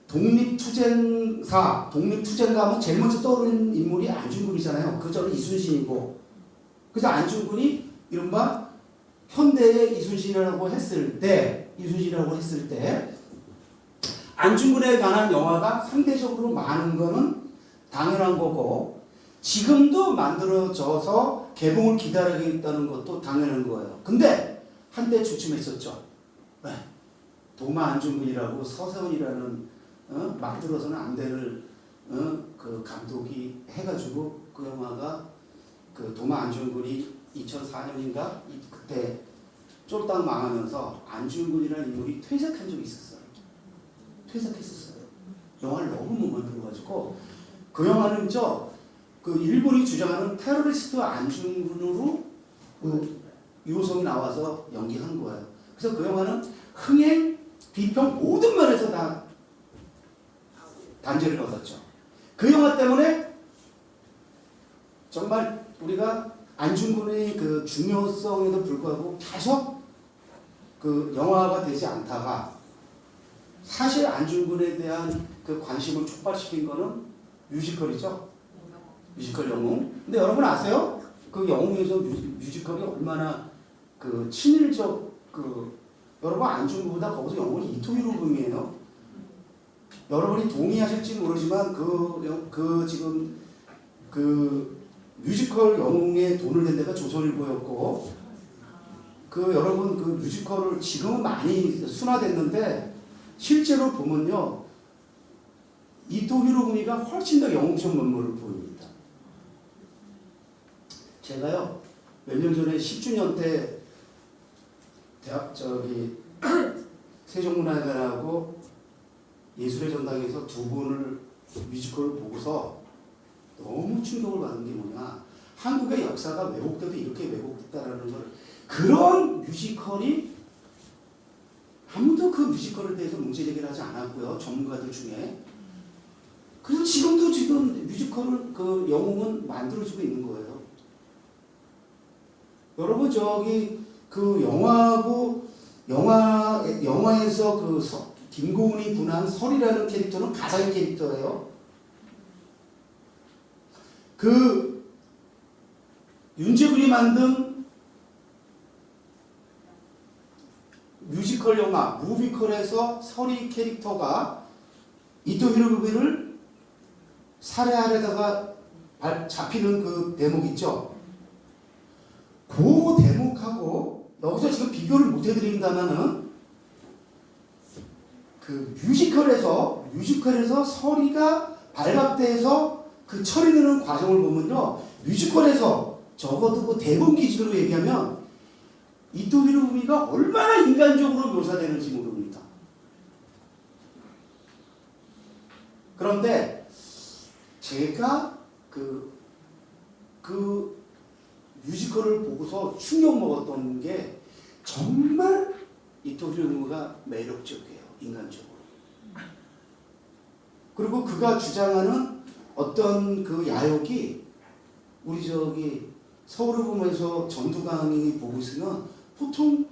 독립투쟁사, 독립투쟁가 하면 제일 먼저 떠오르는 인물이 안중근이잖아요. 그 전에 이순신이고. 그래서 안중근이 이른바 현대의 이순신이라고 했을 때 안중근에 관한 영화가 상대적으로 많은 거는 당연한 거고, 지금도 만들어져서 개봉을 기다리고 있다는 것도 당연한 거예요. 근데 한때 주춤했었죠. 네. 도마 안중근이라고 서세원이라는 막 들어서는 안 되는 그 감독이 해가지고 그 영화가 그 도마 안중근이 2004년인가 그때 쫄딱 망하면서 안중근이라는 인물이 퇴색한 적이 있었어요. 퇴색했었어요. 영화를 너무 못 만들어가지고 그 영화는 그 일본이 주장하는 테러리스트 안중근으로 그 유호성이 나와서 연기한 거예요. 그래서 그 영화는 흥행, 비평 모든 면에서 다 단죄를 얻었죠. 그 영화 때문에 정말 우리가 안중근의 그 중요성에도 불구하고 계속 그 영화가 되지 않다가, 사실 안중근에 대한 그 관심을 촉발시킨 거는 뮤지컬이죠. 뮤지컬 영웅. 근데 여러분 아세요? 그 영웅에서 뮤지컬이 얼마나 그 친일적 여러분 안중근보다 거기서 영웅이 이토히로부미예요. 여러분이 동의하실지 모르지만 지금 그 뮤지컬 영웅에 돈을 낸 데가 조선일보였고, 여러분 그 뮤지컬을 지금은 많이 순화됐는데 실제로 보면요 이토히로부미가 훨씬 더 영웅적 면모를 보입니다. 제가요 몇 년 전에 10주년 때 세종문화회관하고 예술의 전당에서 두 분을 뮤지컬을 보고서 너무 충격을 받은 게 뭐냐, 한국의 역사가 왜곡돼도 이렇게 왜곡됐다라는 걸, 그런 뮤지컬이 아무도 그 뮤지컬에 대해서 문제 제기를 하지 않았고요. 전문가들 중에. 그래서 지금도 지금 뮤지컬을 그 영웅은 만들어지고 있는 거예요. 여러분 저기 그 영화에서 그 김고은이 분한 설이라는 캐릭터는 가상의 캐릭터예요. 그 윤재근이 만든 뮤지컬 영화 무비컬에서 설이 캐릭터가 이토 히로부미를 살해하려다가 잡히는 그 대목 있죠. 그 대목하고 여기서 지금 비교를 못 해드린다면은 그 뮤지컬에서 설이가 발각돼서 그 처리되는 과정을 보면요. 뮤지컬에서 적어도 그 대본 기준으로 얘기하면 이토 히로부미가 얼마나 인간적으로 묘사되는지 모릅니다. 그런데 제가 그 뮤지컬을 보고서 충격 먹었던 게 정말 이토 히로부미가 매력적이에요. 인간적으로. 그리고 그가 주장하는 어떤 그 야욕이 우리 저기 서울을 보면서 전두광이 보고 있으면 보통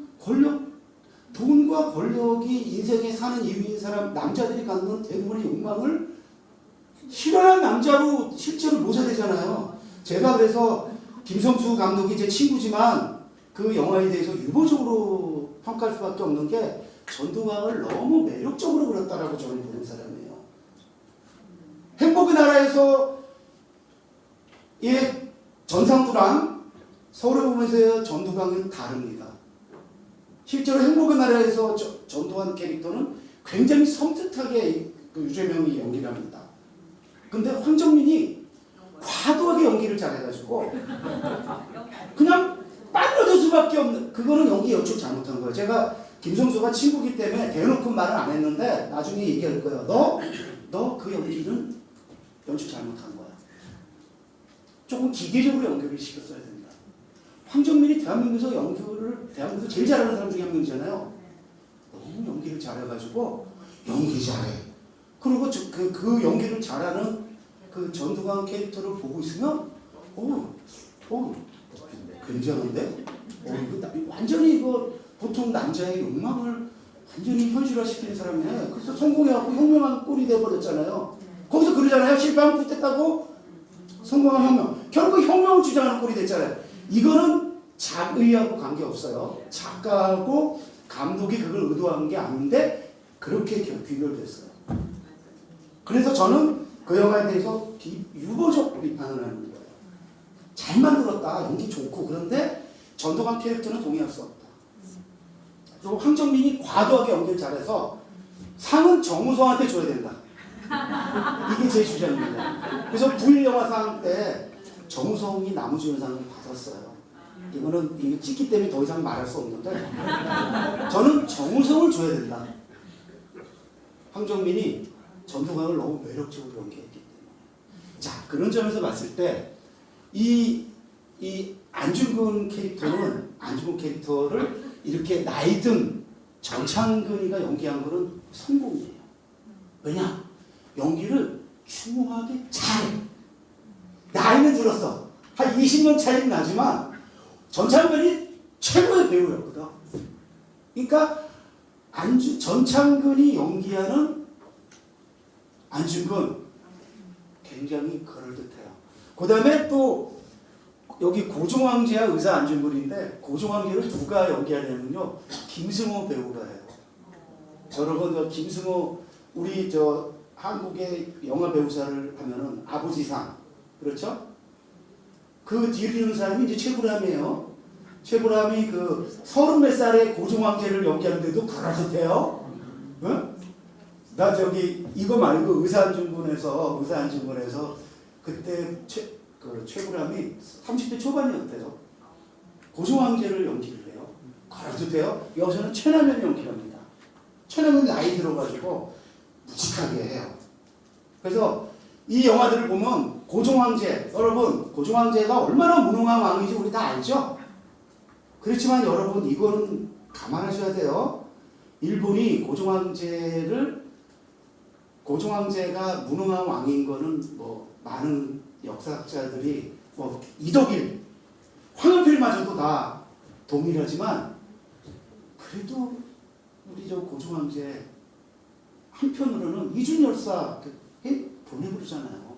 돈과 권력이 인생에 사는 이유인 사람, 남자들이 갖는 대부분의 욕망을 실현한 남자로 실제로 묘사되잖아요. 제가 그래서 김성수 감독이 제 친구지만 그 영화에 대해서 유보적으로 평가할 수밖에 없는 게 전두광을 너무 매력적으로 그렸다라고 저는 보는 사람이에요. 행복의 나라에서 전상두랑 서울에 보면서 전두광은 다릅니다. 실제로 행복의 나라에서 전두환 캐릭터는 굉장히 섬뜩하게 그 유재명이 연기를 합니다. 근데 황정민이 과도하게 연기를 잘해가지고 그냥 빠져들 수밖에 없는, 그거는 연기 연출 잘못한 거예요. 제가 김성수가 친구기 때문에 대놓고 말을 안 했는데 나중에 얘기할 거예요. 너 그 연기는 연출 잘못한 거야. 조금 기계적으로 연기를 시켰어야 된다. 황정민이 대한민국에서 제일 잘하는 사람 중에 한 명이잖아요. 너무 연기를 잘해가지고 연기 잘해. 그리고 그 연기를 잘하는 그 전두광 캐릭터를 보고 있으면 굉장한데? 완전히 이거 보통 남자의 욕망을 완전히 현실화시키는 사람이네. 그래서 성공해갖고 혁명한 꼴이 돼버렸잖아요. 거기서 그러잖아요. 실패하면 붙었다고 성공한 혁명. 결국 혁명을 주장하는 꼴이 됐잖아요. 이거는 작의하고 관계없어요. 작가하고 감독이 그걸 의도한 게 아닌데 그렇게 귀결됐어요. 그래서 저는 그 영화에 대해서 유보적 비판을 하는 거예요. 잘 만들었다. 연기 좋고. 그런데 전두광 캐릭터는 동의할 수 없다. 그리고 황정민이 과도하게 연기를 잘해서 상은 정우성한테 줘야 된다. 이게 제 주장입니다. 그래서 부일영화상 때 정우성이 나무주연상을 받았어요. 이거는 이게 찍기 때문에 더 이상 말할 수 없는데 저는 정우성을 줘야 된다. 황정민이 전두광을 너무 매력적으로 연기했기 때문에. 자, 그런 점에서 봤을 때 이 안중근 캐릭터를 이렇게 나이든 전창근이가 연기한 거는 성공이에요. 왜냐? 연기를 중후하게 잘해. 나이는 들었어. 한 20년 차이는 나지만 전창근이 최고의 배우였거든. 그러니까 전창근이 연기하는 안중근 굉장히 그럴듯해요. 그 다음에 또 여기 고종황제와 의사 안중근인데 고종황제를 누가 연기하냐면요. 김승호 배우가 해요. 여러분 김승호 우리 한국의 영화 배우사를 하면은 아버지상 그렇죠? 그 뒤를 이는 사람이 이제 최불암이에요. 최불암이 그 30몇 살의 고종황제를 연기하는데도 그럴듯해요. 응? 나 이거 말고 의사 안중근에서 그때 최불암이 30대 초반이었대요. 고종황제를 연기를 해요. 그럴듯해요. 여기서는 최남현이 연기를 합니다. 최남현이 나이 들어가지고 묵직하게 해요. 그래서 이 영화들을 보면 여러분 고종황제가 얼마나 무능한 왕인지 우리 다 알죠? 그렇지만 여러분 이거는 감안하셔야 돼요. 일본이 고종황제가 무능한 왕인 거는 뭐 많은 역사학자들이 뭐 이덕일, 황현필마저도 다 동일하지만 그래도 우리 저 고종황제 한편으로는 이준열사 보내버리잖아요.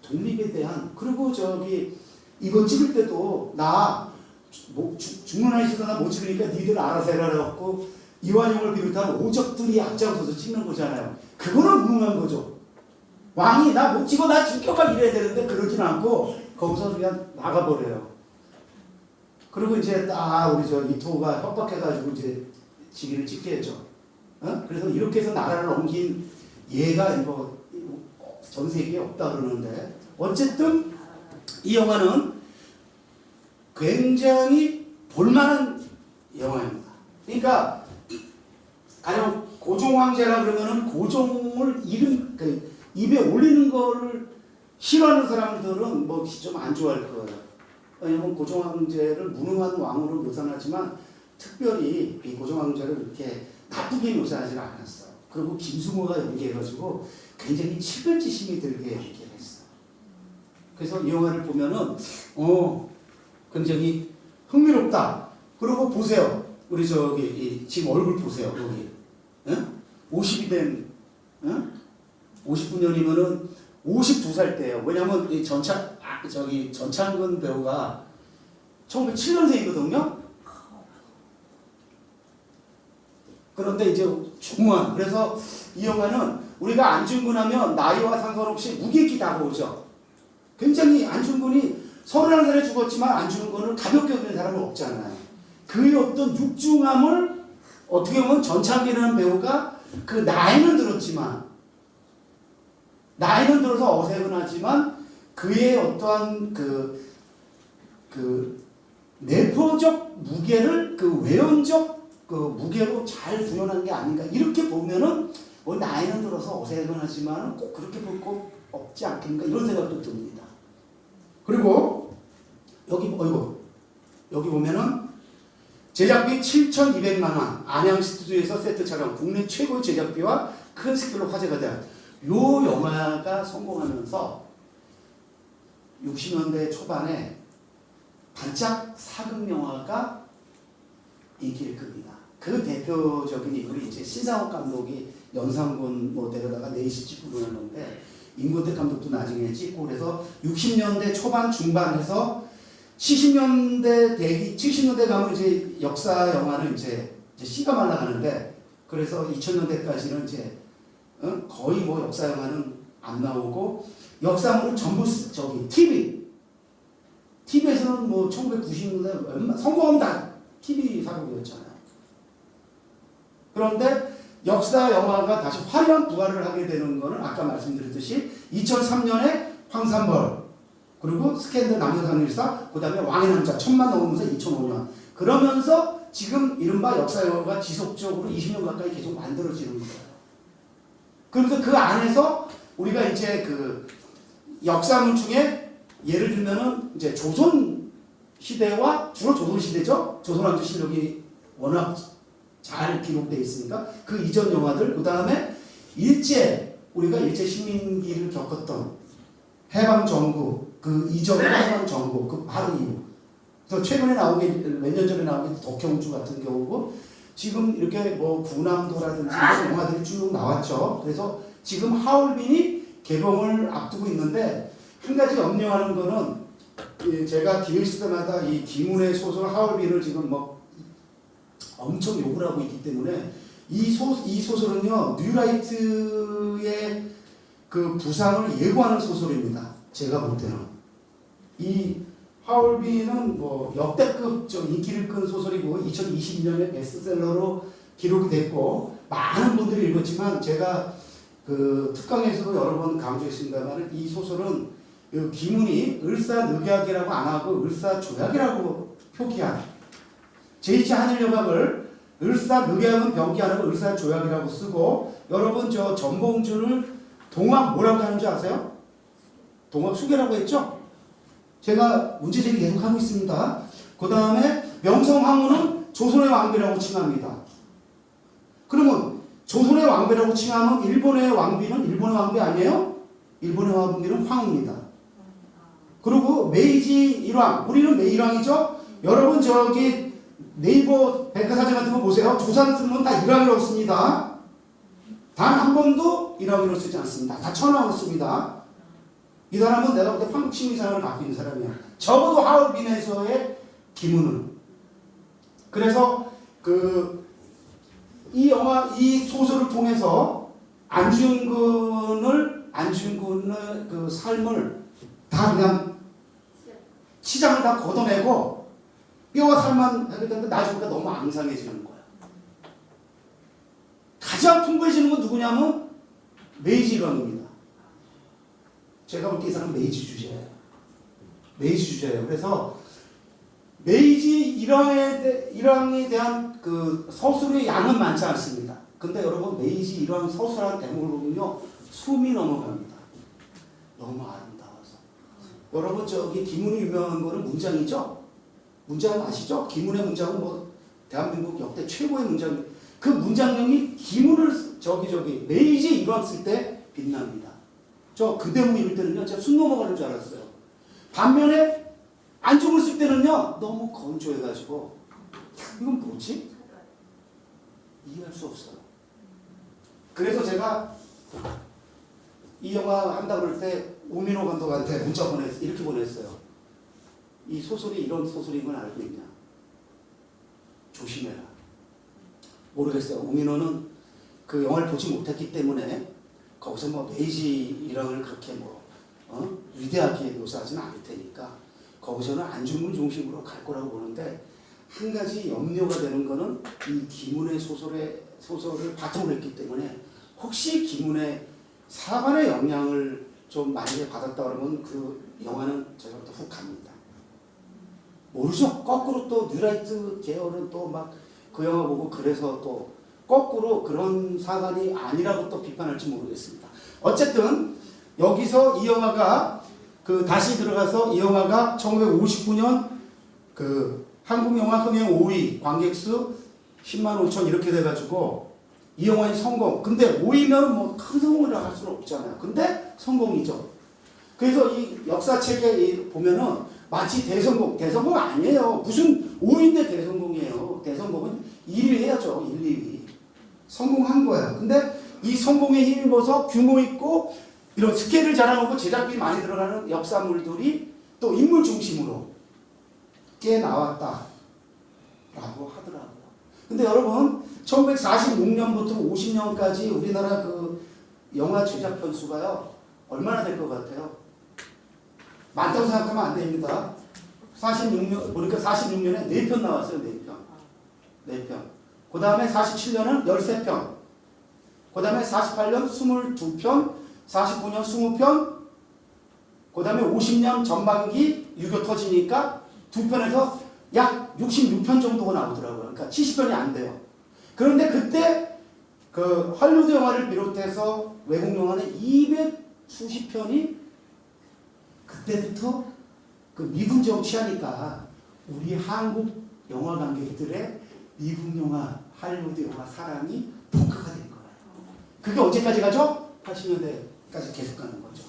독립에 대한. 그리고 저기 이거 찍을 때도 나 죽는 한이 있어서 나 못 찍으니까 니들 알아서 해라 그래갖고 이완용을 비롯한 오적들이 앞장서서 찍는 거잖아요. 그거는 무능한 거죠. 왕이 나 못 찍어 나 죽여가 이래야 되는데 그러진 않고 거기서 그냥 나가버려요. 그리고 이제 딱 우리 저 이토가 협박해가지고 이제 지기를 찍게 했죠. 어? 그래서 이렇게 해서 나라를 옮긴 예가 뭐 전 세계에 없다 그러는데 어쨌든 이 영화는 굉장히 볼만한 영화입니다. 그러니까 가령 고종황제라 그러면은 고종을 입에 올리는 거를 싫어하는 사람들은 뭐 좀 안 좋아할 거예요. 왜냐면 고종황제를 무능한 왕으로 묘사하지만 특별히 이 고종황제를 이렇게 나쁘게 묘사하지는 않았어요. 그리고 김수모가 연기해가지고 굉장히 치근지심이 들게 연기했어요. 그래서 이 영화를 보면은 굉장히 흥미롭다. 그리고 보세요. 우리 저기 지금 얼굴 보세요. 여기 50이 된 59년이면은 52살 때예요. 왜냐면 이 전창근 배우가 1907년생이거든요. 그런데 이제 중후한. 그래서 이 영화는 우리가 안중근 하면 나이와 상관없이 무게익이 다가오죠. 굉장히 안중근이 31살에 죽었지만 안중근을 가볍게 여기는 사람은 없잖아요. 그의 어떤 육중함을 어떻게 보면 전창기라는 배우가 그 나이는 들었지만 나이는 들어서 어색은 하지만 그의 어떠한 그 내포적 무게를 그 외연적 그 무게로 잘 구현한 게 아닌가 이렇게 보면은 뭐 나이는 들어서 어색은 하지만 꼭 그렇게 볼 거 없지 않겠는가 이런 생각도 듭니다. 그리고 여기 보면은 제작비 7,200만 원 안양 스튜디오에서 세트 촬영 국내 최고의 제작비와 큰 스케일로 화제가 된 요 영화가 성공하면서 60년대 초반에 반짝 사극 영화가 인기를 끕니다. 그 대표적인 인물이 이제 신상옥 감독이 연산군 뭐 데려다가 네이시 찍고 그러는데 임권택 감독도 나중에 찍고 그래서 60년대 초반 중반에서 70년대 가면 이제 역사 영화는 이제 씨가 말라가는데 그래서 2000년대까지는 이제 거의 뭐 역사 영화는 안 나오고 역사물은 전부 TV에서는 뭐 1990년대 성공하면 다 TV 사극이었잖아요. 그런데 역사 영화가 다시 화려한 부활을 하게 되는 거는 아까 말씀드렸듯이 2003년에 황산벌 그리고 스캔들 남녀상일사 그 다음에 왕의 남자 1000만 넘으면서 2005년 그러면서 지금 이른바 역사 영화가 지속적으로 20년 가까이 계속 만들어지는 거예요. 그러면서 그 안에서 우리가 이제 그 역사물 중에 예를 들면은 이제 조선 시대와 주로 조선 시대죠. 조선왕조 실록이 워낙 잘 기록되어 있으니까 그 이전 영화들 그 다음에 우리가 일제 식민기를 겪었던 해방 전국 그 이전의 해방 전국 그 바로 이후 그래서 최근에 나오게 몇 년 전에 나오게 덕형주 같은 경우고 지금 이렇게 뭐 군함도라든지 이런 영화들이 쭉 나왔죠. 그래서 지금 하얼빈이 개봉을 앞두고 있는데 한 가지 염려하는 거는 제가 기회 있을 때마다 이 김훈의 소설 하얼빈을 지금 뭐 엄청 욕을 하고 있기 때문에 이 소설은요 뉴라이트의 그 부상을 예고하는 소설입니다. 제가 볼 때는 이 하얼빈은 뭐 역대급 좀 인기를 끈 소설이고 2022년에 베스트셀러로 기록이 됐고 많은 분들이 읽었지만 제가 그 특강에서도 여러 번 강조했습니다만 이 소설은 김훈이 을사늑약이라고 안 하고 을사조약이라고 표기한 제2차 한일여박을 을사늑약은 병기 안 하고 을사조약이라고 쓰고 여러분 저 전봉준을 동학 뭐라고 하는지 아세요? 동학 수계라고 했죠? 제가 문제제기 계속 하고 있습니다. 그 다음에 명성황후는 조선의 왕비라고 칭합니다. 그러면 조선의 왕비라고 칭하면 일본의 왕비는 일본의 왕비 아니에요? 일본의 왕비는 황입니다. 그리고 메이지 일왕, 우리는 메일왕이죠? 여러분 저기 네이버 백과사전 같은 거 보세요. 조선 쓰면 다 일왕이라고 씁니다. 단 한 번도 일왕이라고 쓰지 않습니다. 다 천왕으로 씁니다. 이 사람은 내가 볼 때 한국 식민사를 갖고 있는 사람이야. 적어도 하얼빈에서의 기문은. 그래서 이 소설을 통해서 안중근의 그 삶을 다 그냥 치장을 다 걷어내고 뼈와 살만 하게 되는데 나중에 너무 앙상해지는 거야. 가장 풍부해지는 건 누구냐면 메이지 일왕입니다. 제가 볼 때 이 사람은 메이지 주제예요. 메이지 주제예요. 그래서 메이지 일왕에 대한 그 서술의 양은 많지 않습니다. 근데 여러분 메이지 일왕 서술한 대목을 보면요 숨이 넘어갑니다. 너무 아름다워서. 여러분 저기 기문이 유명한 거는 문장이죠. 문장 아시죠? 기문의 문장은 뭐 대한민국 역대 최고의 문장. 그 문장력이 기문을 저기 메이지 일왕 쓸 때 빛납니다. 저 그 대목 읽을 때는요 제가 숨 넘어가는 줄 알았어요. 반면에 안중을 쓸 때는요 너무 건조해가지고 이건 뭐지? 이해할 수 없어요. 그래서 제가 이 영화 한다고 그럴 때 우민호 감독한테 문자 이렇게 보냈어요. 이 소설이 이런 소설인 걸 알고 있냐? 조심해라. 모르겠어요. 우민호는 그 영화를 보지 못했기 때문에 거기서 뭐 메이지 일왕을 그렇게 위대하게 묘사하지는 않을 테니까 거기서는 안중근 중심으로 갈 거라고 보는데 한 가지 염려가 되는 거는 이 김훈의 소설을 바탕으로 했기 때문에 혹시 김훈의 사관의 영향을 좀 만약에 받았다 그러면 그 영화는 제가 또 훅 갑니다. 모르죠. 거꾸로 또 뉴라이트 계열은 또 막 그 영화 보고 그래서 또 거꾸로 그런 사관이 아니라고 또 비판할지 모르겠습니다. 어쨌든 여기서 이 영화가 다시 들어가서 이 영화가 1959년 한국 영화 흥행 5위, 관객 수 10만 5천 이렇게 돼가지고 이 영화의 성공. 근데 5위면 뭐 큰 성공을 할 수는 없잖아요. 근데 성공이죠. 그래서 이 역사책에 보면은 마치 대성공 아니에요. 무슨 5위인데 대성공이에요. 대성공은 1위 해야죠. 1, 2위. 성공한 거예요. 근데 이 성공에 힘입어서 규모 있고 이런 스케일을 자랑하고 제작비 많이 들어가는 역사물들이 또 인물 중심으로 꽤 나왔다라고 하더라고요. 근데 여러분 1946년부터 50년까지 우리나라 그 영화 제작 편수가요 얼마나 될 것 같아요? 많다고 생각하면 안 됩니다. 46년 보니까 46년에 4편 나왔어요. 4편. 그 다음에 47년은 13편. 그 다음에 48년 22편. 49년 20편. 그 다음에 50년 전반기 6.25 터지니까 2편에서 약 66편 정도가 나오더라고요. 그러니까 70편이 안 돼요. 그런데 그때 그 할리우드 영화를 비롯해서 외국 영화는 200수십 편이 그때부터 그 미군 정치하니까 우리 한국 영화 관객들의 미국 영화, 할리우드 영화 사랑이 폭파가 된 거예요. 그게 언제까지 가죠? 80년대까지 계속 가는 거죠.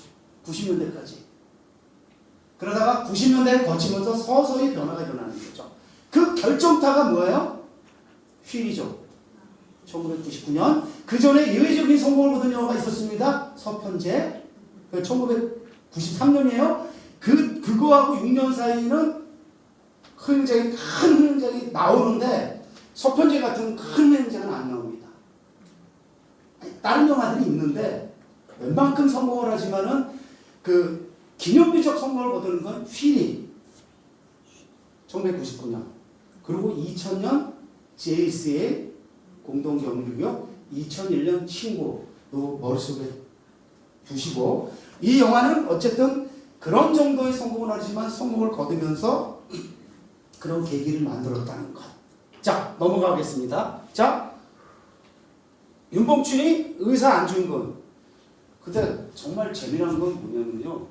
90년대까지. 그러다가 90년대를 거치면서 서서히 변화가 일어나는 거죠. 그 결정타가 뭐예요? 휠이죠. 1999년. 그 전에 예외적인 성공을 거둔 영화가 있었습니다. 서편제. 1993년이에요. 그거하고 6년 사이는 큰 흥행작이 나오는데 서편제 같은 큰 흥행작은 안 나옵니다. 다른 영화들이 있는데 웬만큼 성공을 하지만은 그 기념비적 성공을 거두는 건 휠이 1999년 그리고 2000년 제이스의 공동경비역 2001년 친구도 머릿속에 두시고 이 영화는 어쨌든 그런 정도의 성공을 하지만 성공을 거두면서 그런 계기를 만들었다는 것. 자, 넘어가겠습니다. 자, 윤봉춘이 의사 안중근. 근데 정말 재미난 건 뭐냐면요.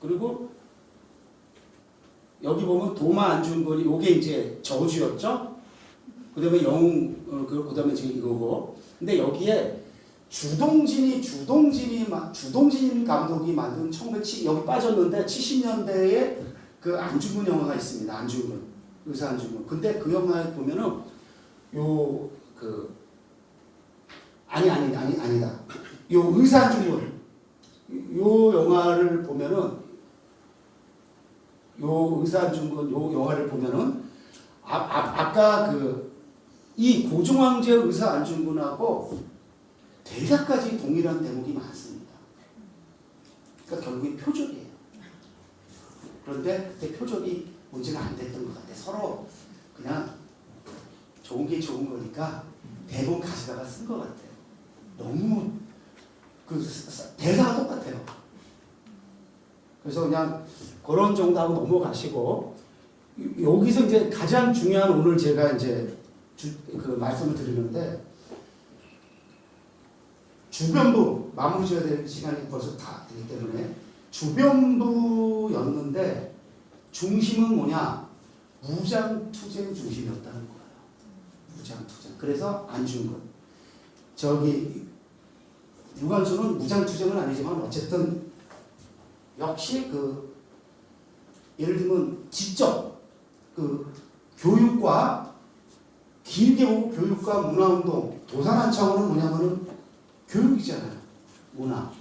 그리고 여기 보면 도마 안중근이 요게 이제 저주였죠. 그다음에 영웅 그다음에 지금 이거고. 근데 여기에 주동진 감독이 만든 1970 여기 빠졌는데 70년대에 그 안중근 영화가 있습니다. 안중근 의사 안중근. 근데 그 영화에 보면은 요 그 아니다. 요 의사 안중근 요 영화를 보면은 요 의사 안중근 요 영화를 보면은 아까 그 이 고종황제 의사 안중근하고 대사까지 동일한 대목이 많습니다. 그러니까 결국에 표적이에요. 그런데 그때 표적이 문제가 안 됐던 것 같아요. 서로 그냥 좋은 게 좋은 거니까 대본 가져다가 쓴 것 같아요. 너무 그 대사가 똑같아요. 그래서 그냥 그런 정도 하고 넘어가시고 여기서 이제 가장 중요한 오늘 제가 이제 그 말씀을 드리는데 주변부 마무리 지어야 될 시간이 벌써 다 되기 때문에 주변부였는데 중심은 뭐냐? 무장투쟁 중심이었다는 거예요. 무장투쟁. 그래서 안중근. 저기 유관순은 무장투쟁은 아니지만 어쨌든 역시 그 예를 들면 직접 그 교육과 길게 보고 교육과 문화운동 도산한창호는 뭐냐면은 교육이잖아요. 문화.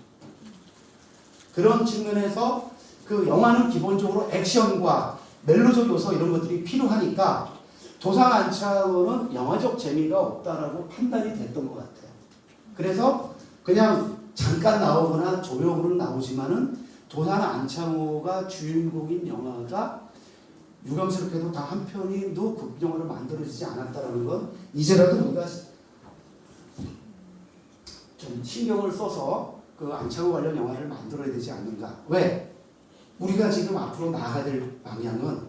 그런 측면에서 그 영화는 기본적으로 액션과 멜로적 요소 이런 것들이 필요하니까 도산안창호는 영화적 재미가 없다라고 판단이 됐던 것 같아요. 그래서 그냥 잠깐 나오거나 조명으로 나오지만은 도산안창호가 주인공인 영화가 유감스럽게도 단 한 편이도 극영화로 만들어지지 않았다라는 건 이제라도 우리가 좀 신경을 써서 그 안창호 관련 영화를 만들어야 되지 않는가. 왜? 우리가 지금 앞으로 나아가야 될 방향은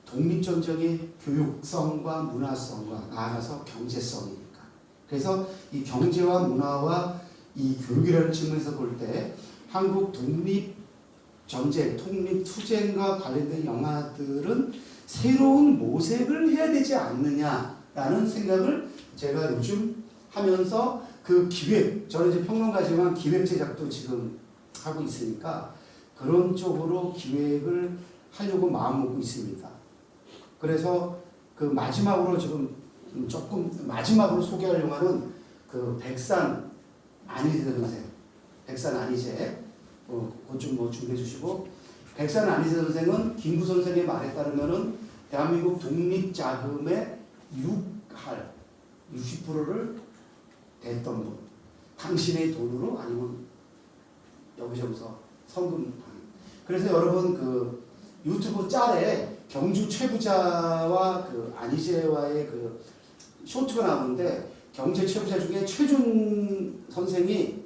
독립전적인 교육성과 문화성과 나아가서 경제성이니까. 그래서 이 경제와 문화와 이 교육이라는 측면에서 볼 때 한국 독립전쟁, 독립투쟁과 관련된 영화들은 새로운 모색을 해야 되지 않느냐라는 생각을 제가 요즘 하면서 그 기획, 저는 이제 평론가지만 기획 제작도 지금 하고 있으니까 그런 쪽으로 기획을 하려고 마음먹고 있습니다. 그래서 그 마지막으로 지금 조금 마지막으로 소개할 영화는 그 백산 안희재 선생, 백산 안희재, 그것 좀 뭐 준비해 주시고, 백산 안희재 선생은 김구 선생의 말에 따르면은 대한민국 독립자금의 60%를 댔던 분, 당신의 돈으로 아니면 여기저기서 성금. 그래서 여러분 그 유튜브 짤에 경주 최부자와 그 안희재와의 그 쇼트가 나오는데 경제 최부자 중에 최준 선생이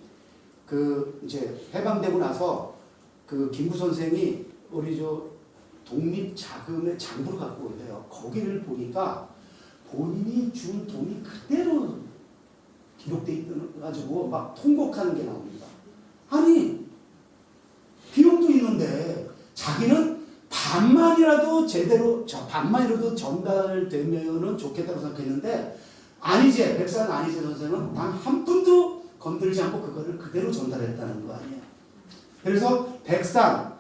그 이제 해방되고 나서 그 김구 선생이 우리 저 독립 자금의 장부를 갖고 온대요. 거기를 보니까 본인이 준 돈이 그대로 기록돼 있어가지고 막 통곡하는 게 나옵니다. 아니 비용도 있는데 자기는 반만이라도 제대로 반만이라도 전달되면은 좋겠다고 생각했는데 안희재 백산 안희재 선생은 단 한 푼도 건들지 않고 그거를 그대로 전달했다는 거 아니에요. 그래서 백산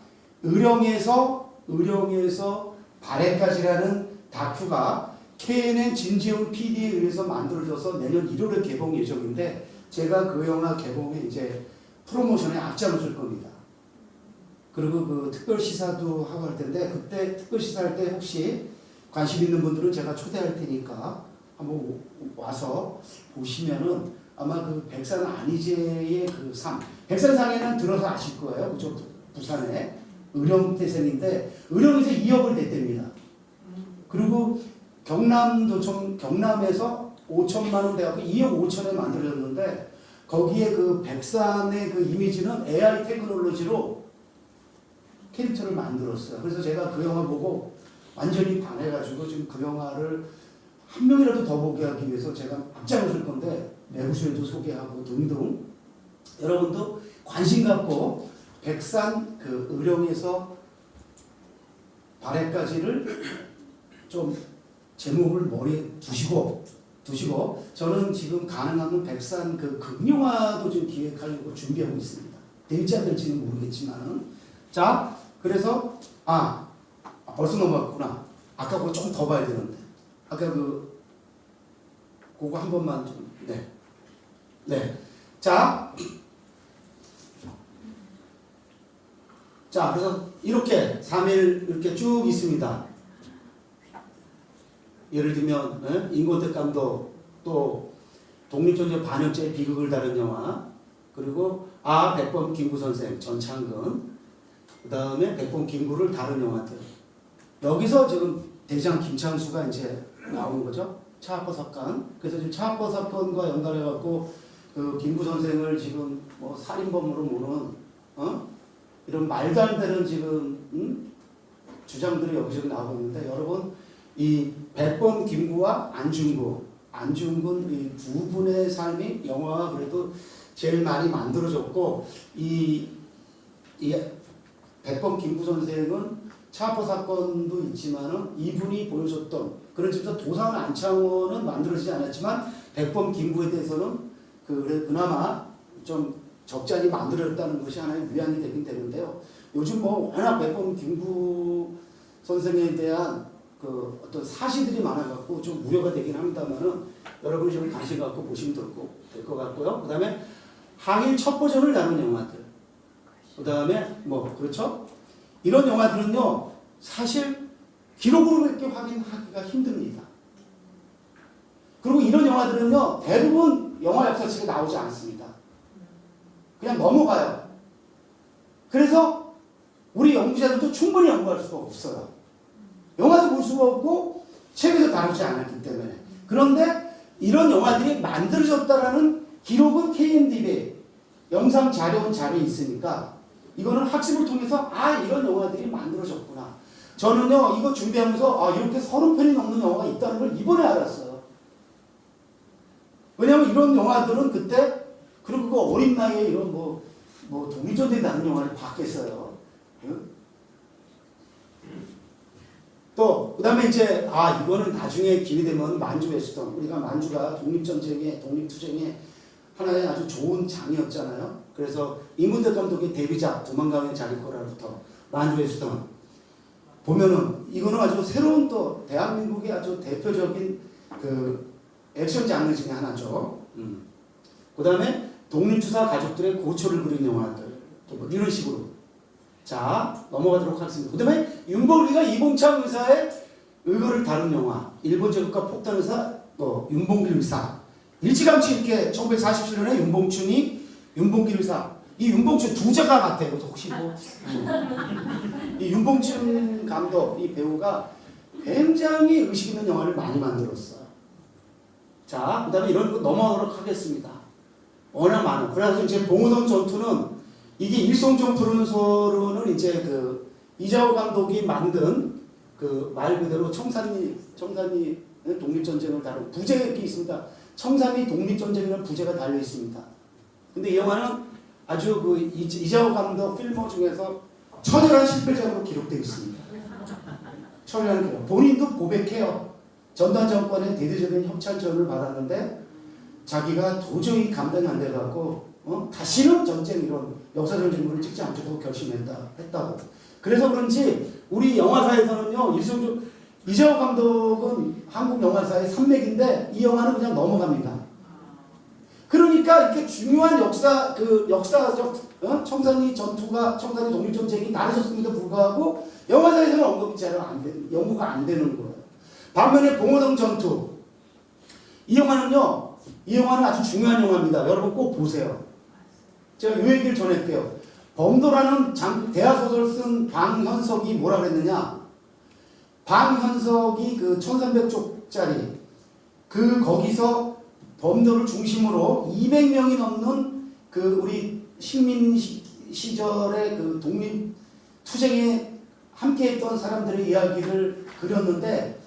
의령에서 발해까지라는 다큐가 KNN 진지훈 PD에 의해서 만들어져서 내년 1월에 개봉 예정인데 제가 그 영화 개봉에 이제 프로모션에 앞장설 겁니다. 그리고 그 특별 시사도 하고 할 텐데 그때 특별 시사할 때 혹시 관심 있는 분들은 제가 초대할 테니까 한번 와서 보시면은 아마 그 백산 안희재의 그 삶, 백산상에는 들어서 아실 거예요. 그쪽 부산에 의령태생인데 의령에서 2억을 냈답니다. 그리고 경남도청 경남에서 5천만 원 돼갖고 2억 5천에 만들어졌는데 거기에 그 백산의 그 이미지는 AI 테크놀로지로 캐릭터를 만들었어요. 그래서 제가 그 영화 보고 완전히 반해가지고 지금 그 영화를 한 명이라도 더 보게 하기 위해서 제가 앞장을 설 건데 매부쇼에도 소개하고 등등 여러분도 관심 갖고 백산 그 의령에서 발해까지를 좀 제목을 머리에 두시고 두시고 저는 지금 가능하면 백산 그 극영화도 좀 기획하려고 준비하고 있습니다. 될지 안 될지는 모르겠지만은 자 그래서 벌써 넘어갔구나. 아까 그거 좀 더 봐야 되는데 아까 그거 한 번만 좀 자 그래서 이렇게 3일 이렇게 쭉 있습니다. 예를 들면 인권택감도 또 독립전쟁 반역죄 비극을 다룬 영화 그리고 백범 김구 선생 전창근 그 다음에 백범 김구를 다룬 영화들 여기서 지금 대장 김창수가 이제 나오는 거죠. 차학포 사건. 그래서 지금 차학포 사건과 연관해 갖고 그 김구 선생을 지금 뭐 살인범으로 모는 이런 말도 안 되는 지금 주장들이 여기저기 나오고 있는데 여러분 이 백범 김구와 안중근 이 두 분의 삶이 영화가 그래도 제일 많이 만들어졌고 이 백범 김구 선생은 차학포 사건도 있지만은 이분이 보여줬던 그런 점에서 도산 안창호는 만들어지지 않았지만 백범 김구에 대해서는 그나마 좀 적잖이 만들어졌다는 것이 하나의 위안이 되긴 되는데요. 요즘 뭐 워낙 백범 김구 선생에 대한 그 어떤 사실들이 많아갖고 좀 우려가 되긴 합니다만은 여러분이 좀 관심 갖고 보시면 될 것 같고요. 그 다음에 항일 첫 버전을 다룬 영화들. 그 다음에 그렇죠? 이런 영화들은요 사실 기록으로밖에 확인하기가 힘듭니다. 그리고 이런 영화들은요 대부분 영화 역사책에 나오지 않습니다. 그냥 넘어가요. 그래서 우리 연구자들도 충분히 연구할 수가 없어요. 영화도 볼 수가 없고 책에서 다루지 않았기 때문에. 그런데 이런 영화들이 만들어졌다라는 기록은 KMDB 영상 자료는 자료에 있으니까 이거는 학습을 통해서 이런 영화들이 만들어졌구나. 저는요 이거 준비하면서 이렇게 30편이 넘는 영화가 있다는 걸 이번에 알았어요. 왜냐하면 이런 영화들은 그때 그리고 그 어린 나이에 이런 독립전쟁 나는 영화를 봤겠어요. 또 그다음에 이제 이거는 나중에 기회 되면 만주 웨스턴 우리가 만주가 독립투쟁의 하나의 아주 좋은 장이었잖아요. 그래서 임근택 감독의 데뷔작 도망가는 자리코라부터 만주 웨스턴 보면은 이거는 아주 새로운 또 대한민국의 아주 대표적인 그 액션 장르 중에 하나죠. 그다음에 독립투사 가족들의 고초를 그린 영화들 이런 식으로 자 넘어가도록 하겠습니다. 그 다음에 윤봉길이가 이봉창 의사의 의거를 다룬 영화 일본 제국과 폭탄 의사 윤봉길 의사 일찌감치 이렇게 1947년에 윤봉길 의사 이 윤봉춘 두 자가 같아요. 혹시 이 윤봉춘 감독 이 배우가 굉장히 의식 있는 영화를 많이 만들었어요. 자 그 다음에 이런 거 넘어가도록 하겠습니다. 워낙 많아. 그래서 이제 봉오동 전투는 이게 일송정 푸르는 소로는 이제 그 이자호 감독이 만든 그 말 그대로 청산리 독립전쟁을 다룬 부제가 이렇게 있습니다. 청산리 독립전쟁이라는 부제가 달려 있습니다. 근데 이 영화는 아주 그 이자호 감독 필모 중에서 처절한 실패작으로 기록되어 있습니다. 처절한 기록. 본인도 고백해요. 전두환 정권의 대대적인 협찬전을 받았는데 자기가 도저히 감당이 안 돼갖고 다시는 전쟁 이런 역사적 인물을 찍지 않기로 결심했다고. 그래서 그런지 우리 영화사에서는요 이재호 감독은 한국 영화사의 산맥인데 이 영화는 그냥 넘어갑니다. 그러니까 이렇게 중요한 역사적 청산리 독립전쟁이 나눠졌음에도 불구하고 영화사에서는 연구가 안 되는 거예요. 반면에 봉오동 전투 이 영화는 아주 중요한 영화입니다. 여러분 꼭 보세요. 제가 이 얘기를 전할게요. 범도라는 대하소설 쓴 방현석이 뭐라 그랬느냐. 방현석이 그 1300쪽짜리 거기서 범도를 중심으로 200명이 넘는 그 우리 식민 시절의 그 독립투쟁에 함께했던 사람들의 이야기를 그렸는데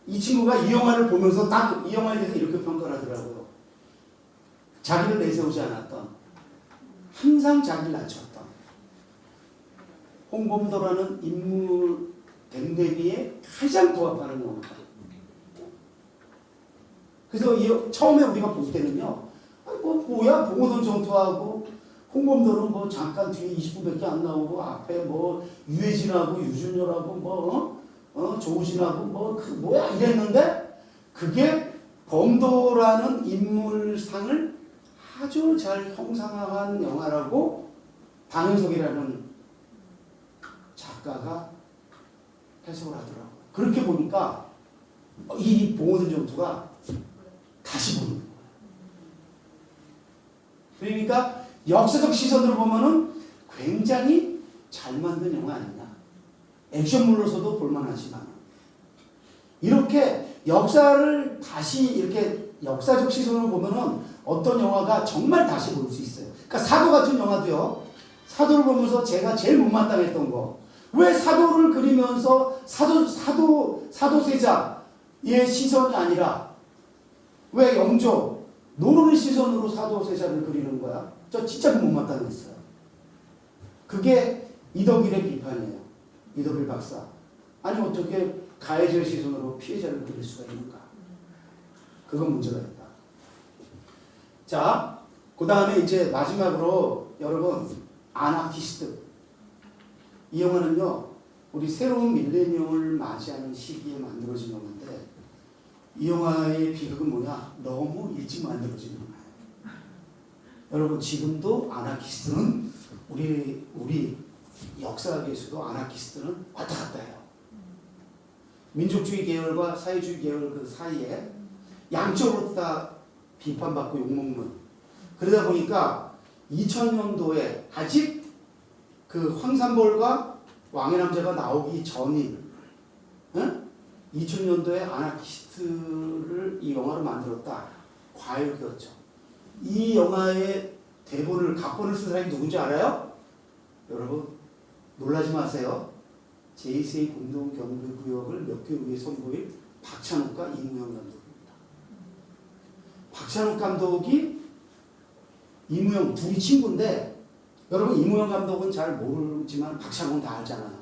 이 친구가 이 영화를 보면서 딱 이 영화에 대해서 이렇게 평가를 하더라고요. 자기를 내세우지 않았던 항상 자기를 낮췄던 홍범도라는 인물 댕대비에 가장 부합하는 영화다. 그래서 처음에 우리가 볼 때는요, 뭐야 봉오동 전투하고 홍범도는 뭐 잠깐 뒤에 20분밖에 안 나오고 앞에 뭐 유해진하고 유준열하고 뭐 조우진하고 뭐야 이랬는데, 그게 범도라는 인물상을 아주 잘 형상화한 영화라고 방윤석이라는 작가가 해석을 하더라고요. 그렇게 보니까 이 봉오동 전투가 다시 보는 거예요. 그러니까 역사적 시선으로 보면은 굉장히 잘 만든 영화 아니냐. 액션물로서도 볼만하지만 이렇게 역사를 다시 이렇게 역사적 시선으로 보면은 어떤 영화가 정말 다시 볼 수 있어요. 그러니까 사도 같은 영화도요. 사도를 보면서 제가 제일 못마땅했던 거, 왜 사도를 그리면서 사도세자의 시선이 아니라 왜 영조 노르는 시선으로 사도세자를 그리는 거야? 저 진짜 못마땅했어요. 그게 이덕일의 비판이에요. 이덕일 박사. 아니 어떻게 가해자의 시선으로 피해자를 그릴 수가 있는가? 그건 문제가 있다. 자, 그 다음에 이제 마지막으로 여러분, 아나키스트. 이 영화는요, 우리 새로운 밀레니엄을 맞이하는 시기에 만들어진 영화인데, 이 영화의 비극은 뭐냐? 너무 일찍 만들어진 영화예요. 여러분, 지금도 아나키스트는 우리 역사학에서도 아나키스트는 왔다 갔다 해요. 민족주의 계열과 사회주의 계열 그 사이에 양쪽으로 다 비판받고 욕먹는. 그러다 보니까 2000년도에 아직 그 황산벌과 왕의 남자가 나오기 전인 2000년도에 아나키스트를 이 영화로 만들었다. 과욕이었죠. 이 영화의 각본을 쓴 사람이 누군지 알아요? 여러분 놀라지 마세요. 제2의 공동경비구역을 몇 개 위에 선보일 박찬욱과 이무영 감독입니다. 박찬욱 감독이 이무영 둘이 친구인데, 여러분 이무영 감독은 잘 모르지만 박찬욱은 다 알잖아요.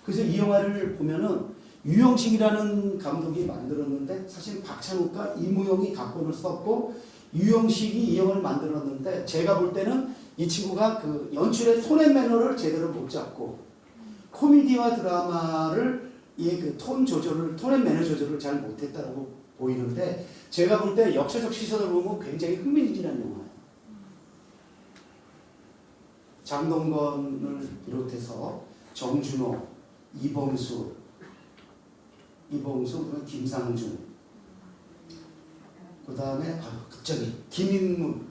그래서 이 영화를 보면은 유영식이라는 감독이 만들었는데, 사실 박찬욱과 이무영이 각본을 썼고 유영식이 이 영화를 만들었는데, 제가 볼 때는 이 친구가 그 연출의 톤 앤 매너를 제대로 못 잡고 코미디와 드라마를 그 톤 앤 매너 조절을 잘 못했다고 보이는데, 제가 볼 때 역사적 시선을 보면 굉장히 흥미진진한 영화예요. 장동건을 비롯해서 정준호, 이범수, 그다음에 김상중, 그 다음에 갑자기 김인문,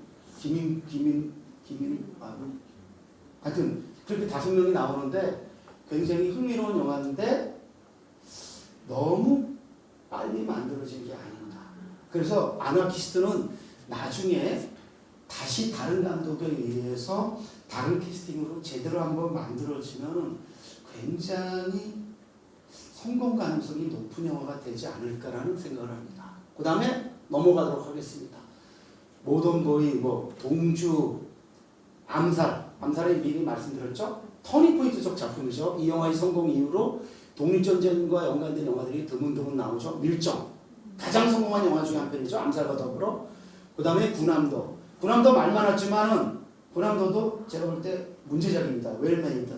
하여튼 그렇게 5명이 나오는데 굉장히 흥미로운 영화인데 너무 빨리 만들어진 게 아닌가. 그래서 아나키스트는 나중에 다시 다른 감독에 의해서 다른 캐스팅으로 제대로 한번 만들어지면 굉장히 성공 가능성이 높은 영화가 되지 않을까라는 생각을 합니다. 그 다음에 넘어가도록 하겠습니다. 모던보이, 동주, 암살의 미리 말씀드렸죠? 터닝포인트적 작품이죠. 이 영화의 성공 이후로 독립전쟁과 연관된 영화들이 드문드문 나오죠. 밀정, 가장 성공한 영화 중에 한 편이죠. 암살과 더불어. 그 다음에 군함도 말 많았지만은 군함도도 제가 볼 때 문제작입니다. 웰메이드.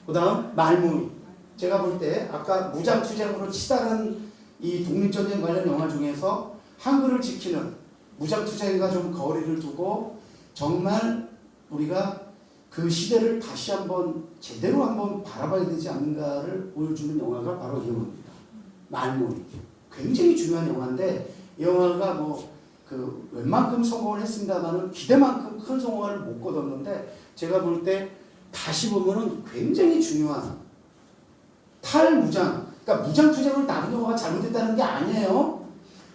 그 다음 말무이. 제가 볼 때 아까 무장투쟁으로 치달은 이 독립전쟁 관련 영화 중에서 한글을 지키는, 무장투쟁과 좀 거리를 두고 정말 우리가 그 시대를 다시 한번 제대로 한번 바라봐야 되지 않는가를 보여주는 영화가 바로 이 영화입니다. 말무이. 굉장히 중요한 영화인데, 이 영화가 웬만큼 성공을 했습니다만은 기대만큼 큰 성공을 못 거뒀는데, 제가 볼 때 다시 보면은 굉장히 중요한 탈무장, 그러니까 무장투쟁을 다룬 영화가 잘못됐다는 게 아니에요.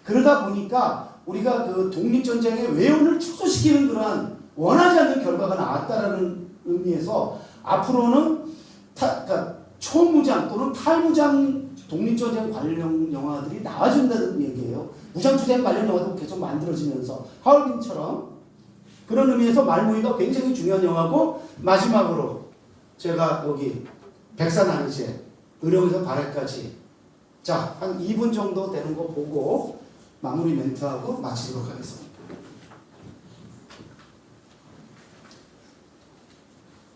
그러다 보니까 우리가 그 독립전쟁의 외연을 축소시키는 그러한 원하지 않는 결과가 나왔다라는 의미에서 앞으로는 그러니까 초무장 또는 탈무장 독립전쟁 관련 영화들이 나와준다는 얘기예요. 무장투쟁 관련 영화도 계속 만들어지면서 하얼빈처럼. 그런 의미에서 말무이가 굉장히 중요한 영화고, 마지막으로 제가 여기 백산 아니제, 의령에서 발해까지, 자, 한 2분 정도 되는 거 보고 마무리 멘트하고 마치도록 하겠습니다.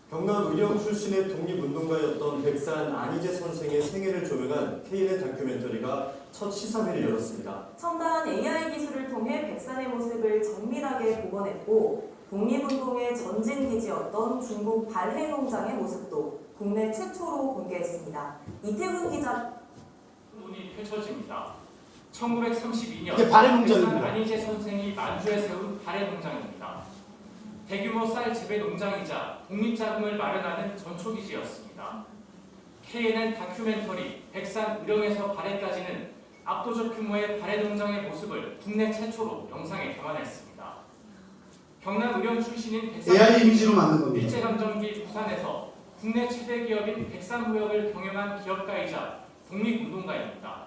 경남 의령 출신의 독립운동가였던 백산 안희재 선생의 생애를 조명한 KNN 다큐멘터리가 첫 시사회를 열었습니다. 첨단 AI 기술을 통해 백산의 모습을 정밀하게 복원했고 독립운동의 전진기지였던 중국 발해 농장의 모습도 국내 최초로 공개했습니다. 이태훈 기자. 논이 펼쳐집니다. 1932년 이게 발해 농장입니다. 백산 안희재 선생이 만주에 세운 발해 농장입니다. 대규모 쌀 재배 농장이자 독립자금을 마련하는 전초기지였습니다. KNN 다큐멘터리 백산 의령에서 발해까지는 압도적 규모의 발해 농장의 모습을 국내 최초로 영상에 담아냈습니다. 경남 의령 출신인 백산 AI 이미지로 만든 겁니다. 일제감정기 부산에서 국내 최대 기업인 백산무역을 경영한 기업가이자 독립운동가입니다.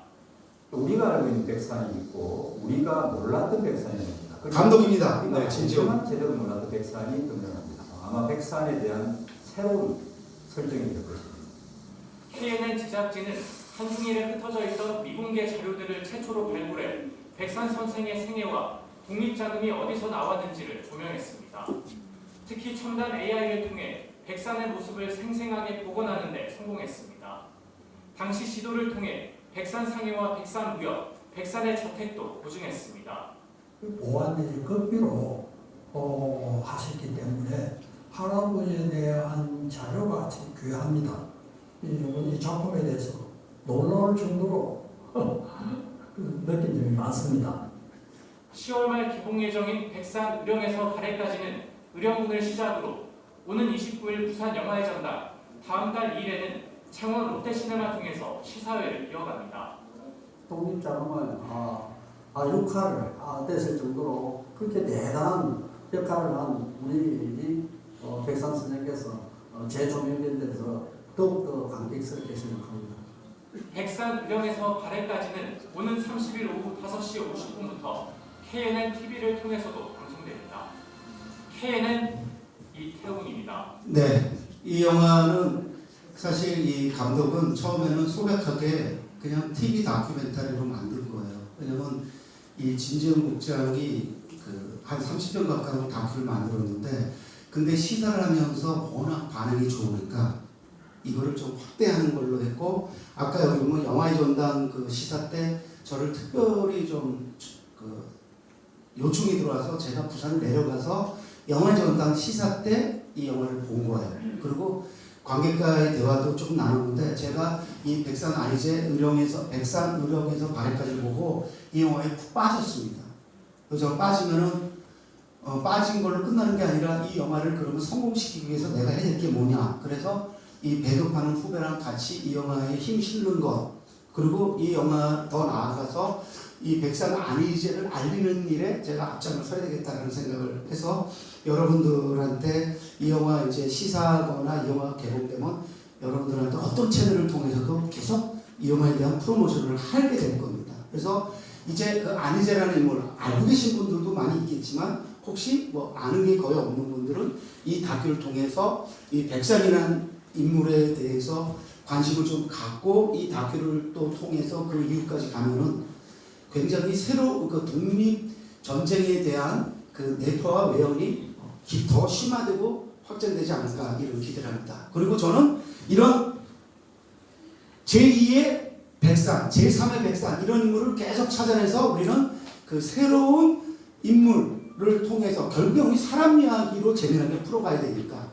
우리가 알고 있는 백산이 있고 우리가 몰랐던 백산이 있습니다. 감독입니다. 우리가 네, 진지영. 진정한 제대로 몰랐던 백산이 등장합니다. 아마 백산에 대한 새로운 설정이 될 것입니다. KNN 제작진은 한중일에 흩어져 있던 미공개 자료들을 최초로 발굴해 백산 선생의 생애와 독립자금이 어디서 나왔는지를 조명했습니다. 특히 첨단 AI를 통해 백산의 모습을 생생하게 복원하는 데 성공했습니다. 당시 지도를 통해 백산 상해와 백산 무역, 백산의 저택도 보증했습니다. 보완내지 극비로 하셨기 때문에 할아버지에 대한 자료가 참 귀합니다. 이 작품에 대해서 놀라울 정도로 느낀 점이 많습니다. 10월 말 개봉 예정인 백산 의령에서 발해까지는 의령군을 시작으로 오는 29일 부산 영화의 전당, 다음 달 2일에는 창원 롯데시네마 통해서 시사회를 이어갑니다. 독립자금을 역할을 됐을 정도로 그렇게 대단한 역할을 한 우리 백산 선생께서 재조명된 데서 더욱더 감격스럽게 생각합니다. 백산 의령에서 발해까지는 오는 30일 오후 5시 50분부터 KNN TV를 통해서도 방송됩니다. KNN 이태훈입니다. 네, 이 영화는 사실 이 감독은 처음에는 소박하게 그냥 TV 다큐멘터리로 만든 거예요. 왜냐면 이 진지영 국장이 한 30편 가까운 다큐를 만들었는데, 근데 시사를 하면서 워낙 반응이 좋으니까 이거를 좀 확대하는 걸로 했고, 아까 여기 보면 영화의 전당 그 시사 때 저를 특별히 좀 요청이 들어와서 제가 부산을 내려가서 영화의 전당 시사 때 이 영화를 본 거예요. 그리고 관객과의 대화도 조금 나눴는데, 제가 이 백산 안희재 백산 의령에서 발해까지 보고 이 영화에 푹 빠졌습니다. 그래서 빠지면은 빠진 걸로 끝나는 게 아니라 이 영화를 그러면 성공시키기 위해서 내가 해야 될 게 뭐냐. 그래서 이 배급하는 후배랑 같이 이 영화에 힘 실는 것, 그리고 이 영화 더 나아가서 이 백산 안희재를 알리는 일에 제가 앞장을 서야 되겠다는 생각을 해서 여러분들한테 이 영화 이제 시사하거나 이 영화 개봉되면 여러분들한테 어떤 채널을 통해서도 계속 이 영화에 대한 프로모션을 하게 될 겁니다. 그래서 이제 그 안희재라는 인물 알고 계신 분들도 많이 있겠지만, 혹시 뭐 아는 게 거의 없는 분들은 이 다큐를 통해서 이 백산이라는 인물에 대해서 관심을 좀 갖고 이 다큐를 또 통해서 그 이후까지 가면은 굉장히 새로 그 독립 전쟁에 대한 그 내포와 외연이 더 심화되고 확장되지 않을까 이런 기대를 합니다. 그리고 저는 이런 제2의 백산, 제3의 백산 이런 인물을 계속 찾아내서 우리는 그 새로운 인물을 통해서 결국 우리 사람 이야기로 재미나게 풀어가야 되니까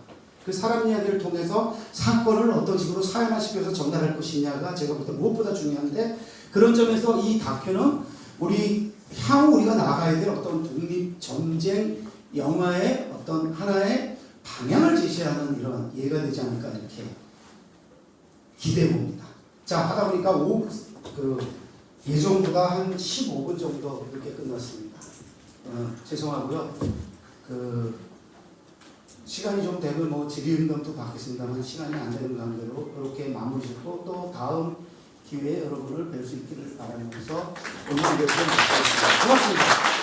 그 사람 이야기를 통해서 사건을 어떤 식으로 사연화시켜서 전달할 것이냐가 제가 볼 때 무엇보다 중요한데, 그런 점에서 이 다큐는 향후 우리가 나아가야 될 어떤 독립 전쟁 영화의 어떤 하나의 방향을 제시하는 이런 예가 되지 않을까 이렇게 기대해 봅니다. 자, 하다 보니까 예정보다 한 15분 정도 이렇게 끝났습니다. 죄송하고요. 시간이 좀 되면 뭐 질의응답도 받겠습니다만 시간이 안 되는 관계로 이렇게 마무리 짓고 또 다음 기회에 여러분을 뵐 수 있기를 바라면서 오늘 이렇게 마치겠습니다. 고맙습니다.